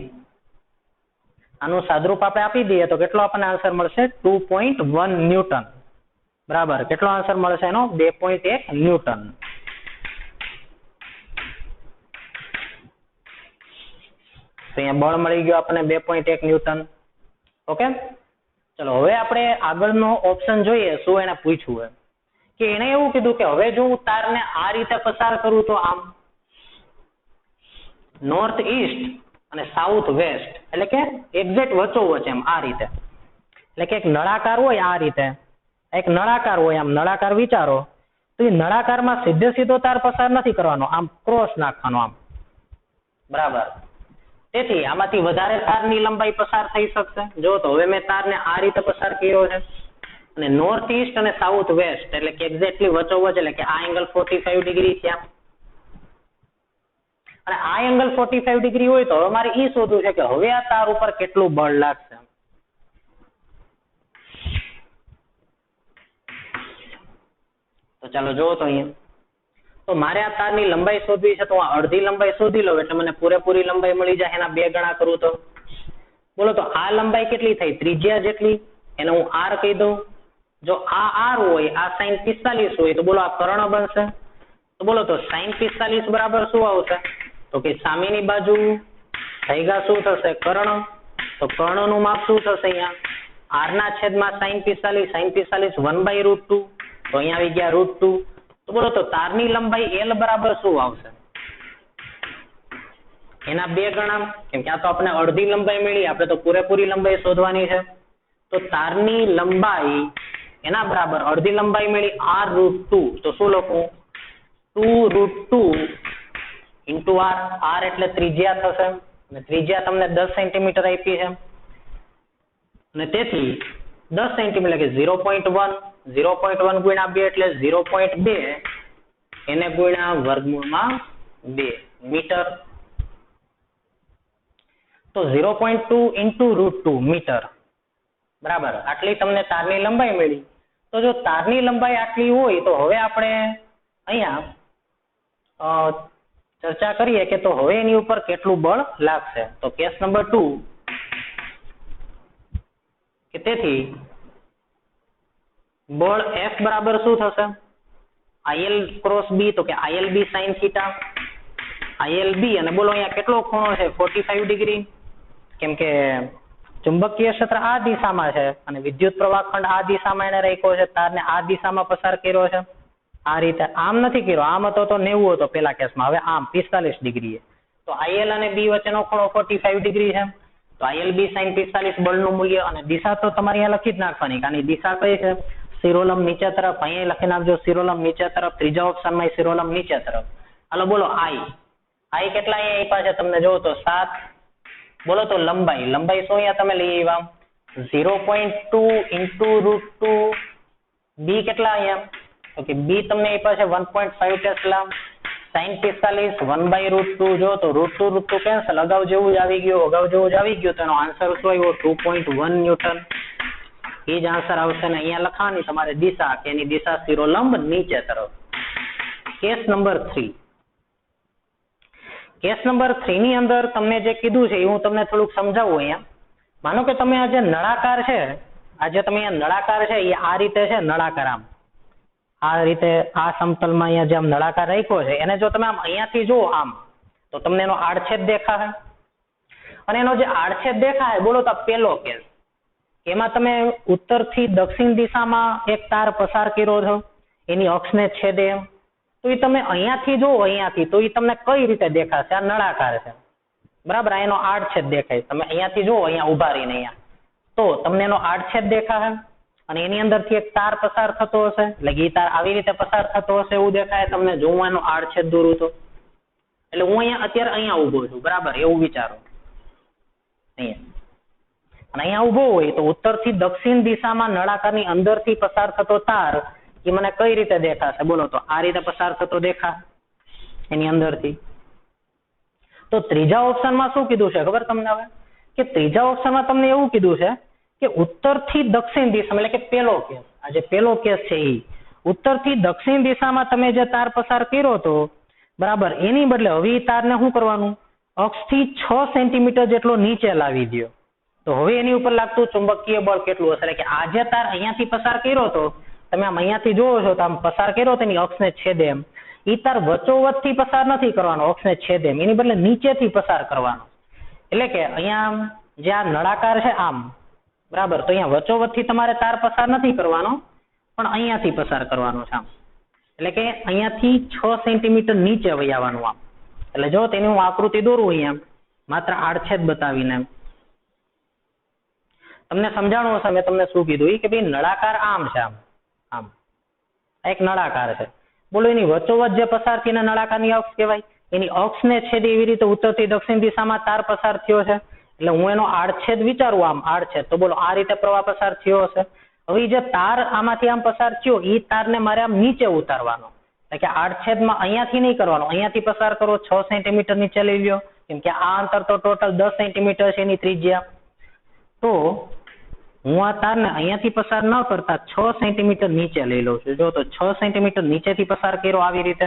આનું સાદરૂપ આપણે આપી દઈએ તો કેટલો આપણને આન્સર મળશે? 2.1 ન્યૂટન. બરાબર. કેટલો આન્સર મળશે એનો? 2.1 ન્યૂટન. તો અહીંયા બળ મળી ગયો આપણને 2.1 ન્યૂટન. ઓકે. ચલો હવે આપણે આગળનો ઓપ્શન જોઈએ. શું એને પૂછ્યું હોય કે એને એવું કીધું કે હવે જો હું તારને આ રીતે પસાર કરું તો આમ નોર્થ ઈસ્ટ અને સાઉથ વેસ્ટ, એટલે કે એક્ઝેક્ટ વચ્ચોવચ એમ આ રીતે. એટલે કે એક નળાકાર હોય આ રીતે, એક નળાકાર હોય, આમ નળાકાર વિચારો તો એ નળાકારમાં સીધે સીધો તાર પસાર નથી કરવાનો, આમ ક્રોસ નાખવાનો આમ. બરાબર. તેથી આમાંથી વધારે તારની લંબાઈ પસાર થઈ શકશે. જો તો હવે મેં તારને આ રીતે પસાર કર્યો છે અને નોર્થ ઈસ્ટ અને સાઉથ વેસ્ટ એટલે કે એક્ઝેક્ટલી વચ્ચોવચ, એટલે કે આ એંગલ 45 ડિગ્રી થયા. અને આ એંગલ 45 ડિગ્રી હોય તો હવે મારે એ શોધવું છે કે હવે આ તાર ઉપર કેટલું બળ લાગશે. તો ચાલો જોવો તો અહીંયા. તો મારે આ તારની લંબાઈ શોધવી છે, તો આ અડધી લંબાઈ શોધી લઉં એટલે મને પૂરેપૂરી લંબાઈ મળી જાય. એના 2 ગણા કરું તો બોલો તો આ લંબાઈ કેટલી થઈ? ત્રિજ્યા જેટલી. એને હું R કહી દઉં. જો આ આર હોય, આ sin 45 હોય, તો બોલો આ કર્ણ બનશે. તો બોલો તો sin 45 બરાબર શું આવશે? તો કે સામેની બાજુ ભાગ્યા શું થશે? કર્ણ. તો કર્ણનું માપ શું થશે? અહીંયા r ના છેદમાં sin 45, sin 45 1/√2. તો અહીંયા આવી ગયા √2. તો બોલો તો તારની લંબાઈ l બરાબર શું આવશે? એના 2 ગણા, કેમ કે આ તો આપણે અડધી લંબાઈ મળી, આપણે તો પૂરેપૂરી લંબાઈ શોધવાની છે. તો તારની લંબાઈ એના બરાબર અડધી લંબાઈ મળી r√2. તો શું લખું? 2√2 into r. r એટલે ત્રિજ્યા થશે, અને ત્રિજ્યા તમને 10 સેન્ટીમીટર આપી છે, અને તેથી 10 સેન્ટીમીટર એટલે કે 0.1. 0.1 ગુણ્યા 2 એટલે 0.2, એને ગુણ્યા વર્ગમૂળમાં 2 મીટર. તો 0.2 into √2 મીટર બરાબર. આટલી તમને તારની લંબાઈ મળી. તો જો તારની લંબાઈ આટલી હોય, તો હવે આપણે અહીંયા ચર્ચા કરીએ કે તો હવે એની ઉપર કેટલું બળ લાગશે. તો કેસ નંબર 2 કે તેથી બળ F બરાબર શું થશે? IL cross B. તો કે ILB sin થીટા, ILB, અને બોલો અહીંયા કેટલો ખૂણો છે? 45 ડિગ્રી. કેમ કે ચુંબકીય ક્ષેત્ર આ દિશામાં છે અને વિદ્યુત પ્રવાહ ખંડ આ દિશામાં એને રાખ્યો છે, તારને આ દિશામાં પસાર કર્યો છે. આ રીતે આમ નથી કર્યો, આમ હતો તો 90 હતો પેલા કેસમાં, હવે આમ 45 ડિગ્રી. તો IL અને B વચ્ચેનો ખૂણો 45 ડિગ્રી છે. તો ILB sin 45 બળનું મૂલ્ય, અને દિશા તો તમારે અહીંયા લખી જ નાખવાની, કારણ દિશા કઈ છે? શિરોલંબ નીચે તરફ. અહીંયા લખી નાખજો શિરોલંબ નીચે તરફ. ત્રીજા ઓપ્શનમાં શિરોલંબ નીચે તરફ. હાલો બોલો I કેટલા અહીંયા આપ્યા છે તમને? જો તો 7. બોલો તો લંબાઈ શું અહીંયા તમે લઈ આવ્યા? 0.2 into √2. B કેટલા અહીંયા? તો કે B તમને આપ્યા છે 1.5 ટેસ્લા. sin 45 1/√2. જો તો √2 કેન્સલ. અગાઉ જેવું જ આવી ગયું. તો એનો આન્સર શું આવ્યો? 2.1 ન્યૂટન. એ જ આન્સર આવશે. ને અહીંયા લખવાની તમારે દિશા, કે એની દિશા શિરોલંબ નીચે તરફ. Case number 3. કેસ નંબર 3 ની અંદર તમને જે કીધું છે એ હું તમને થોડુંક સમજાવું અહીંયા. માનો કે તમે આ જે નળાકાર છે, આ જે તમે અહીંયા નળાકાર છે એ આ રીતે છે, નળાકાર આમ આ રીતે આ સમતલમાં અહીંયા જે આમ નળાકાર રાખ્યો છે, એને જો તમે આમ અહીંયાથી જુઓ આમ, તો તમને એનો આડછેદ દેખાશે. અને એનો જે આડછેદ દેખાય, બોલો તો પેલો કેસ, એમાં તમે ઉત્તરથી દક્ષિણ દિશામાં એક તાર પસાર કર્યો છો, એની અક્ષને છેદે એમ. તો એ તમે અહીંયાથી જુઓ, અહીંયાથી, તો એ તમને કઈ રીતે દેખાશે? આ નળાકાર છે બરાબર, એનો આડછેદ દેખાય. તમે અહીંયાથી જુઓ, અહીંયા ઉભા રહીને અહીંયા, તો તમને એનો આડછેદ દેખાશે. અને એની અંદરથી એક તાર પસાર થતો હશે, એટલે એ તાર આવી રીતે પસાર થતો હશે એવું દેખાય તમને. જોવાનો આડછેદ દોરું તો, એટલે હું અહીંયા અત્યારે અહીંયા ઉભો છું બરાબર, એવું વિચારો. અહીંયા અને અહીંયા ઉભો હોય તો ઉત્તરથી દક્ષિણ દિશામાં નળાકારની અંદરથી પસાર થતો તાર એ મને કઈ રીતે દેખાશે? બોલો તો આ રીતે પસાર થતો દેખા એની અંદરથી. તો ત્રીજા ઓપ્શનમાં શું કીધું છે ખબર તમને? હવે કે ત્રીજા ઓપ્શનમાં તમને એવું કીધું છે કે ઉત્તરથી દક્ષિણ દિશામાં, એટલે કે પેલો કેસ, આ જે પેલો કેસ છે એ ઉત્તરથી દક્ષિણ દિશામાં તમે જે તાર પસાર કર્યો હતો બરાબર, એની બદલે હવે એ તારને શું કરવાનું? અક્ષથી 6 સેન્ટીમીટર જેટલો નીચે લાવી દો. તો હવે એની ઉપર લાગતું ચુંબકીય બળ કેટલું હશે? એટલે કે આ જે તાર અહીંયાથી પસાર કર્યો હતો, તમે આમ અહીંયાથી જોવો છો તો આમ પસાર કર્યો તો એની અક્ષને છેદે એમ, એ તાર વચ્ચોવચ્ચથી પસાર નથી કરવાનો અક્ષને છેદે એમ, એની બદલે નીચેથી પસાર કરવાનો. એટલે કે અહીંયા જે આ નળાકાર છે આમ બરાબર, તો અહીંયા વચ્ચોવચ્ચથી તમારે તાર પસાર નથી કરવાનો, પણ અહીંયાથી પસાર કરવાનો છે આમ. એટલે કે અહીંયાથી 6 સેન્ટીમીટર નીચે વહી આવવાનું આમ. એટલે જો તેની હું આકૃતિ દોરું અહીંયા માત્ર આડછેદ બતાવીને, તમને સમજાણું હશે મેં તમને શું કીધું કે ભાઈ નળાકાર આમ છે, આમ આમ એક નળાકાર છે. બોલો એની વચ્ચોવચ્ચ જે પસાર થઈને નળાકારની અક્ષ કહેવાય, એની અક્ષને છેદે એવી રીતે ઉત્તરથી દક્ષિણ દિશામાં તાર પસાર થયો છે. એટલે હું એનો આડછેદ વિચારું, આમ આડછેદ, તો બોલો આ રીતે પ્રવાહ પસાર થયો હશે. હવે જે તાર આમાંથી આમ પસાર થયો એ તારને મારે આમ નીચે ઉતારવાનો, એટલે કે આડછેદમાં અહીંયાથી નહીં કરવાનો, અહીંયાથી પસાર કરો, 6 સેન્ટીમીટર નીચે લઈ લ્યો, કેમ કે આ અંતર તો ટોટલ 10 સેન્ટીમીટર છે એની ત્રિજ્યા. તો હું આ તારને અહીંયાથી પસાર ન કરતા 6 સેન્ટીમીટર નીચે લઈ લઉં છું. જો તો 6 સેન્ટીમીટર નીચેથી પસાર કર્યો આવી રીતે,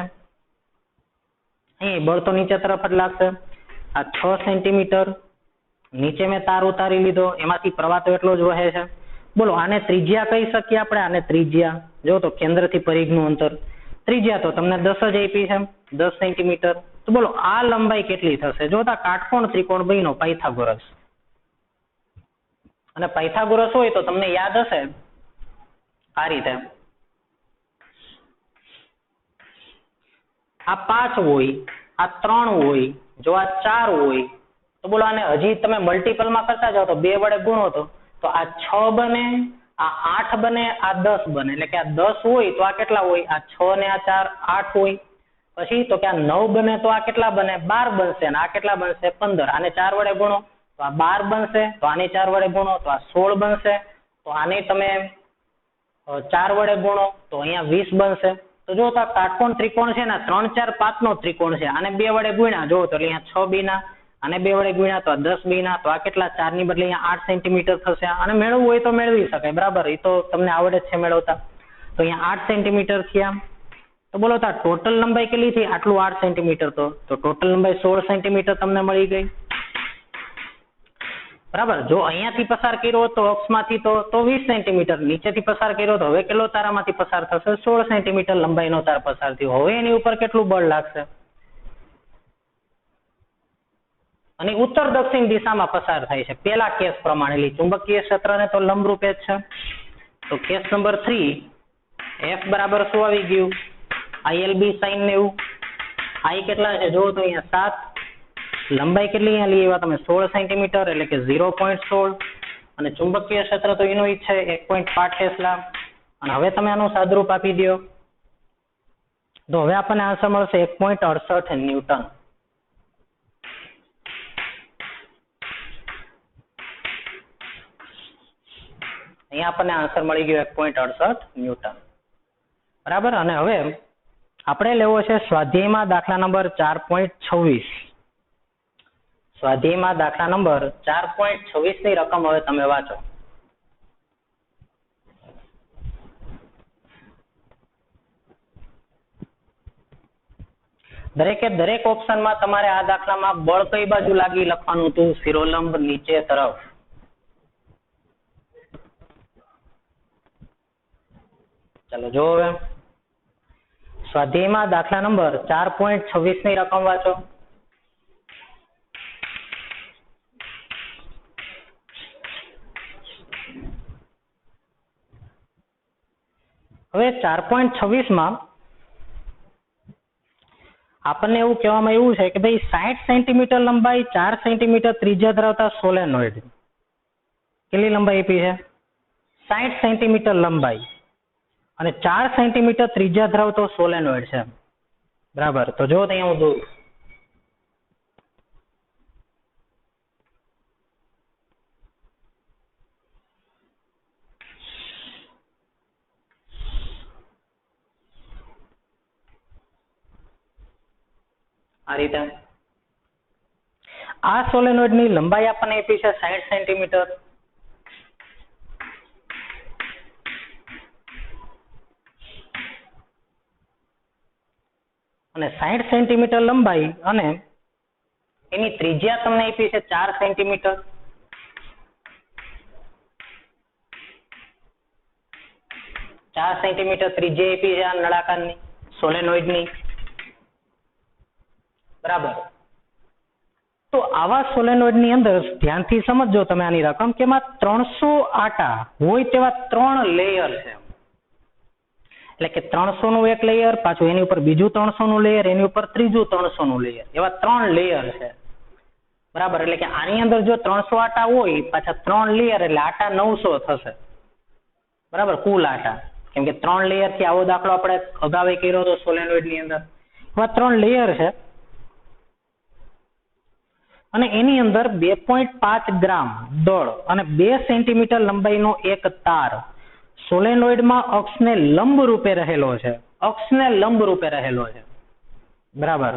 અહીં બળ તો નીચે તરફ જ લાગશે. આ 6 સેન્ટીમીટર નીચે મેં તાર ઉતારી લીધો, એમાંથી પ્રવાહ તો એટલો જ વહે છે. બોલો આને ત્રિજ્યા કહી શકીએ આપણે, આને ત્રિજ્યા. જો તો કેન્દ્રથી પરિઘનું અંતર, ત્રિજ્યા તો તમને 10 જ આપી છે, 10 સેન્ટીમીટર. તો બોલો આ લંબાઈ કેટલી થશે? જો તો કાટકોણ ત્રિકોણ બન્યો પાયથાગોરસ. અને પાયથાગોરસ હોય તો તમને યાદ હશે આ રીતે, આ 5 હોય, આ 3 હોય, જો આ 4 હોય, તો બોલો આને હજી તમે મલ્ટીપલમાં કરતા જાઓ તો 2 વડે ગુણો તો આ 6 બને, આ 8 બને, આ 10 બને. એટલે કે આ 10 હોય તો આ કેટલા હોય? આ 6 ને આ 4 8 હોય. પછી તો કે આ 9 બને તો આ કેટલા બને? 12 બનશે. અને આ કેટલા બનશે? 15. આને 4 વડે ગુણો તો આ 12 બનશે. તો આને 4 વડે ગુણો તો આ 16 બનશે. તો આને તમે 4 વડે ગુણો તો અહીંયા 20 બનશે. તો જો તો કાટકોણ ત્રિકોણ છે ને 3 4 5 નો ત્રિકોણ છે. આને 2 વડે ગુણ્યા જો તો અહીંયા 6 બીના, આને 2 વડે ગુણ્યા તો 10 બીના, તો આ કેટલા? 4 ની બદલે અહીંયા 8 સેન્ટીમીટર થશે. આને મેળવવું હોય તો મેળવી શકાય, બરાબર, એ તો તમને આવડે જ છે મેળવતા. તો અહીંયા 8 સેન્ટીમીટર થયા. તો બોલો તો ટોટલ લંબાઈ કેટલી થઈ? આટલું 8 સેન્ટીમીટર. તો ટોટલ લંબાઈ 16 સેન્ટીમીટર તમને મળી ગઈ, બરાબર. જો અહીંયાથી પસાર કર્યો તો અક્ષમાંથી તો 20 સેન્ટીમીટર, નીચેથી પસાર કર્યો તો હવે કેટલો તારામાંથી પસાર થશે? 16 સેન્ટીમીટર લંબાઈનો તાર પસાર થયો. હવે એની ઉપર કેટલું બળ લાગશે? અને ઉત્તર દક્ષિણ દિશામાં પસાર થાય છે. પેલા કેસ પ્રમાણે ચુંબકીય ક્ષેત્રને તો લંબરૂપે જ છે. તો કેસ નંબર 3, F બરાબર શું આવી ગયું? ILB sin 90. I કેટલા છે? જો તો અહીંયા 7. લંબાઈ કેટલી અહીંયા લઈ આવ્યા તમે? 16 સેન્ટીમીટર, એટલે કે 0.16. અને ચુંબકીય ક્ષેત્ર તો એનું છે 1.5 ટેસ્લા. અને હવે તમે આનું સાદરૂપ આપી દો તો હવે આપણને આન્સર મળશે 1.68 ન્યૂટન. અહીંયા આપણને આન્સર મળી ગયો 1.68 ન્યૂટન, બરાબર. અને હવે આપણે લેવો છે સ્વાધ્યાયમાં દાખલા નંબર 4.26. સ્વાધ્યાયમાં દાખલા નંબર 4.26 ની રકમ હવે તમે વાંચો. દરેકે દરેક ઓપ્શનમાં તમારે આ દાખલામાં બળ કઈ બાજુ લાગી લખવાનું હતું? શિરોલંબ નીચે તરફ. ચાલો જો હવે સ્વાધ્યાયમાં દાખલા નંબર 4.26 ની રકમ વાંચો. હવે 4.26 માં આપણને એવું કહેવામાં આવ્યું છે કે ભાઈ 60 સેન્ટીમીટર લંબાઈ, 4 સેન્ટીમીટર ત્રિજ્યા ધરાવતા સોલેનોઇડ. કેટલી લંબાઈ આપી છે? 60 સેન્ટીમીટર લંબાઈ અને 4 સેન્ટીમીટર ત્રિજ્યા ધરાવતો સોલેનોઇડ છે, બરાબર. તો જો અહીંયા હું દઉં, આ રીતે આ સોલેનોઇડ ની લંબાઈ આપણને આપી છે 60 સેન્ટીમીટર. અને 60 સેન્ટીમીટર લંબાઈ અને એની ત્રિજ્યા તમને આપી છે 4 સેન્ટીમીટર. ત્રિજ્યા આપી છે આ નળાકારની સોલેનોઇડની, બરાબર. તો આવા સોલેનોઇડની અંદર ધ્યાનથી સમજજો તમે આની રકમ કે એમાં 300 આટા હોય તેવા 3 લેયર છે. એટલે કે 300 નું એક લેયર, પાછું એની ઉપર બીજું 300 નું લેયર, એની ઉપર ત્રીજું 300 નું લેયર, એવા 3 લેયર છે, બરાબર. એટલે કે આની અંદર જો 300 આટા હોય, પાછા 3 લેયર, એટલે આટા 900 થશે, બરાબર, કુલ આટા. કેમ કે 3 લેયર થી આવો દાખલો આપણે અગાઉ કર્યો હતો સોલેનોઇડ ની અંદર. એવા 3 લેયર છે અને એની અંદર 2.5 ગ્રામ દળ અને 2 સેન્ટીમીટર લંબાઈનો એક તાર સોલેનોઇડમાં અક્ષને લંબ રૂપે રહેલો છે. અક્ષને લંબ રૂપે રહેલો છે, બરાબર.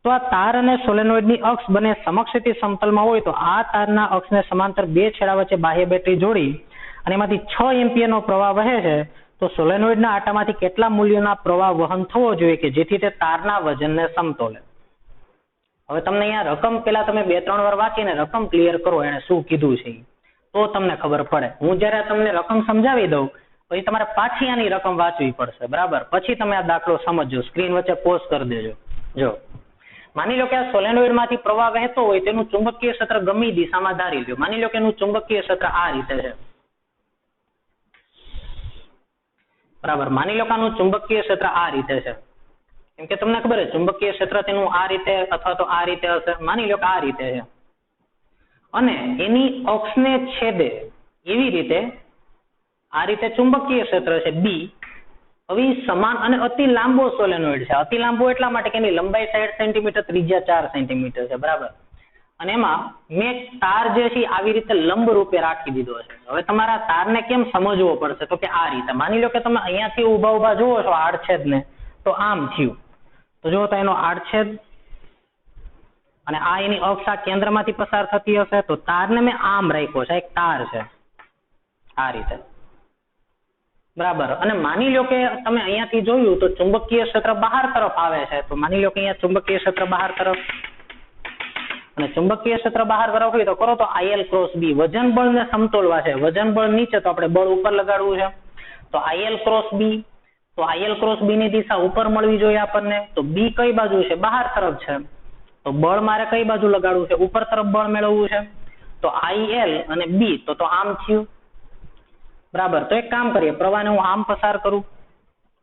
તો આ તાર અને સોલેનોઇડની અક્ષ બંને સમક્ષથી સમતલમાં હોય તો આ તારના અક્ષને સમાંતર 2 છેડા વચ્ચે બાહ્ય બેટરી જોડી અને એમાંથી 6 એમ્પિયરનો પ્રવાહ વહે છે. તો સોલેનોઇડના આટામાંથી કેટલા મૂલ્યોના પ્રવાહ વહન થવો જોઈએ કે જેથી તે તારના વજનને સમતોલે? હવે તમને અહીંયા રકમ પેલા તમે 2-3 વાર વાંચીને રકમ ક્લિયર કરો એને શું કીધું છે. તો તમને ખબર પડે. હું જ્યારે તમને રકમ સમજાવી દઉં પછી તમારે પાછી આની રકમ વાંચવી પડશે, બરાબર? પછી તમે આ દાખલો સમજજો. સ્ક્રીન વચ્ચે પોઝ કરી દેજો. જો માની લો કે આ સોલેનોઇડ માંથી પ્રવાહ વહેતો હોય તેનું ચુંબકીય ક્ષેત્ર ગમે દિશામાં ધારી લો. માની લો કે એનું ચુંબકીય ક્ષેત્ર આ રીતે છે, બરાબર? માની લો કે આનું ચુંબકીય ક્ષેત્ર આ રીતે છે. કેમ કે તમને ખબર છે ચુંબકીય ક્ષેત્ર તેનું આ રીતે અથવા તો આ રીતે હશે. માની લો કે આ રીતે છે અને એની અક્ષને છેદે એવી રીતે આ રીતે ચુંબકીય ક્ષેત્ર છે બી. હવે સમાન અને અતિ લાંબો સોલેનોઇડ છે. અતિ લાંબો એટલા માટે કે એની લંબાઈ 60 સેન્ટીમીટર, ત્રિજ્યા 4 સેન્ટીમીટર છે, બરાબર? અને એમાં મેં તાર જે છે આવી રીતે લંબ રૂપે રાખી દીધો છે. હવે તમારા તારને કેમ સમજવો પડશે? તો કે આ રીતે. માની લો કે તમે અહીંયાથી ઊભા જુઓ છો આડછેદ ને, તો આમ થયું. તો જો તો એનો આડછેદ અને આ એની અક્ષ આ કેન્દ્રમાંથી પસાર થતી હશે, તો તારને મેં આમ રાખ્યો છે. એક તાર છે આ રીતે, બરાબર? અને માની લો કે તમે અહીંયાથી જોયું તો ચુંબકીય ક્ષેત્ર બહાર તરફ આવે છે. તો માની લો કે અહીંયા ચુંબકીય ક્ષેત્ર બહાર તરફ, અને ચુંબકીય ક્ષેત્ર બહાર તરફ હોય તો કરો તો IL ક્રોસ બી. વજન બળને સમતોલવા છે. વજન બળ નીચે તો આપણે બળ ઉપર લગાડવું છે. તો IL ક્રોસ બી, તો IL ક્રોસ બી ની દિશા ઉપર મળવી જોઈએ આપણને. તો બી કઈ બાજુ છે? બહાર તરફ છે. તો બળ મારે કઈ બાજુ લગાડવું છે? ઉપર તરફ બળ મેળવવું છે. તો IL અને બી તો આમ થયું, બરાબર? તો એક કામ કરીએ, પ્રવાહને હું આમ પસાર કરું,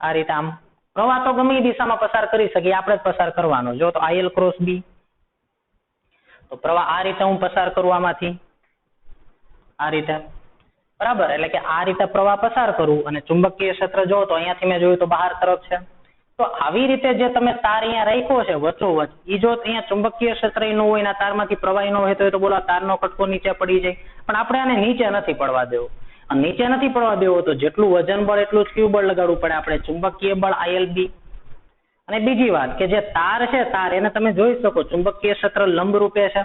આ રીતે આમ. પ્રવાહ તો ગમે એ દિશામાં પસાર કરી શકીએ, આપણે જ પસાર કરવાનો. જો તો IL ક્રોસ બી, તો પ્રવાહ આ રીતે હું પસાર કરું આમાંથી, આ રીતે, બરાબર? એટલે કે આ રીતે પ્રવાહ પસાર કરું અને ચુંબકીય ક્ષેત્ર જો તો અહીંયાથી મેં જોયું તો બહાર તરફ છે. તો આવી રીતે જે તમે તાર અહીંયા રાખ્યો છે વચ્ચોવચ્ચ, એ જો અહીંયા ચુંબકીય ક્ષેત્ર ન હોય ને તારમાંથી પ્રવાહ ન હોય તો બોલો તારનો કટકો નીચે પડી જાય. પણ આપણે આને નીચે નથી પડવા દેવો. નીચે નથી પડવા દેવો તો જેટલું વજન બળ એટલું જ ક્યુ બળ લગાડવું પડે આપણે, ચુંબકીય બળ ILB. અને બીજી વાત કે જે તાર છે, તાર એને તમે જોઈ શકો ચુંબકીય ક્ષેત્ર લંબ રૂપે છે,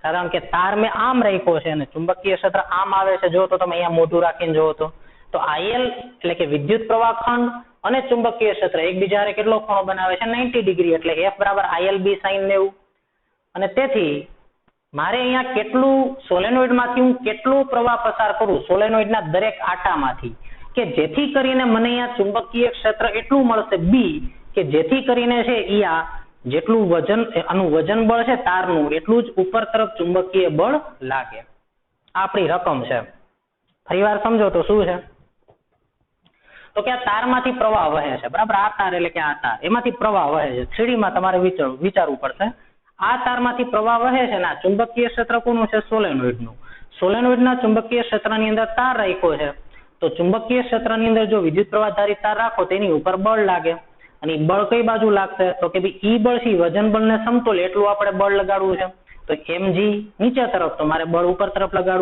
કારણ કે તાર મેં આમ રાખ્યો છે અને ચુંબકીય ક્ષેત્ર આમ આવે છે. જો તો તમે અહીંયા મોઢું રાખીને જોવો તો IL એટલે કે વિદ્યુત પ્રવાહ ખંડ અને ચુંબકીય ક્ષેત્ર એકબીજા હારે કેટલો ખૂણો બનાવે છે? 90 ડિગ્રી. એટલે F બરાબર ILB sin 90. અને તેથી મારે અહીંયા કેટલું સોલેનોઇડમાંથી હું કેટલો પ્રવાહ પસાર કરું સોલેનોઇડના દરેક આટામાંથી, કે જેથી કરીને મને અહીંયા ચુંબકીય ક્ષેત્ર એટલું મળશે બી, કે જેથી કરીને છે આ જેટલું વજન, આનું વજન બળ છે તારનું, એટલું જ ઉપર તરફ ચુંબકીય બળ લાગે. આપણી રકમ છે. ફરીવાર સમજો તો શું છે? તો કે આ તારમાંથી પ્રવાહ વહે છે, બરાબર? આ તાર એટલે કે આ તાર, એમાંથી પ્રવાહ વહે છે. 3D માં તમારે વિચારવું પડશે. આ તારમાંથી પ્રવાહ વહે છે ને આ ચુંબકીય ક્ષેત્ર કોનું છે? સોલેનોઇડનું. સોલેનોઇડના ચુંબકીય ક્ષેત્રની અંદર તાર રાખ્યો છે. તો ચુંબકીય ક્ષેત્રની અંદર જો વિદ્યુત પ્રવાહ ધારિત તાર રાખો તેની ઉપર બળ લાગે. અને બળ કઈ બાજુ લાગશે? તો કે ભાઈ ઈ બળ થી વજન બળને સમતોલ એટલું આપણે બળ લગાડવું છે. તો mg નીચે તરફ, તો મારે બળ ઉપર તરફ લગાડવું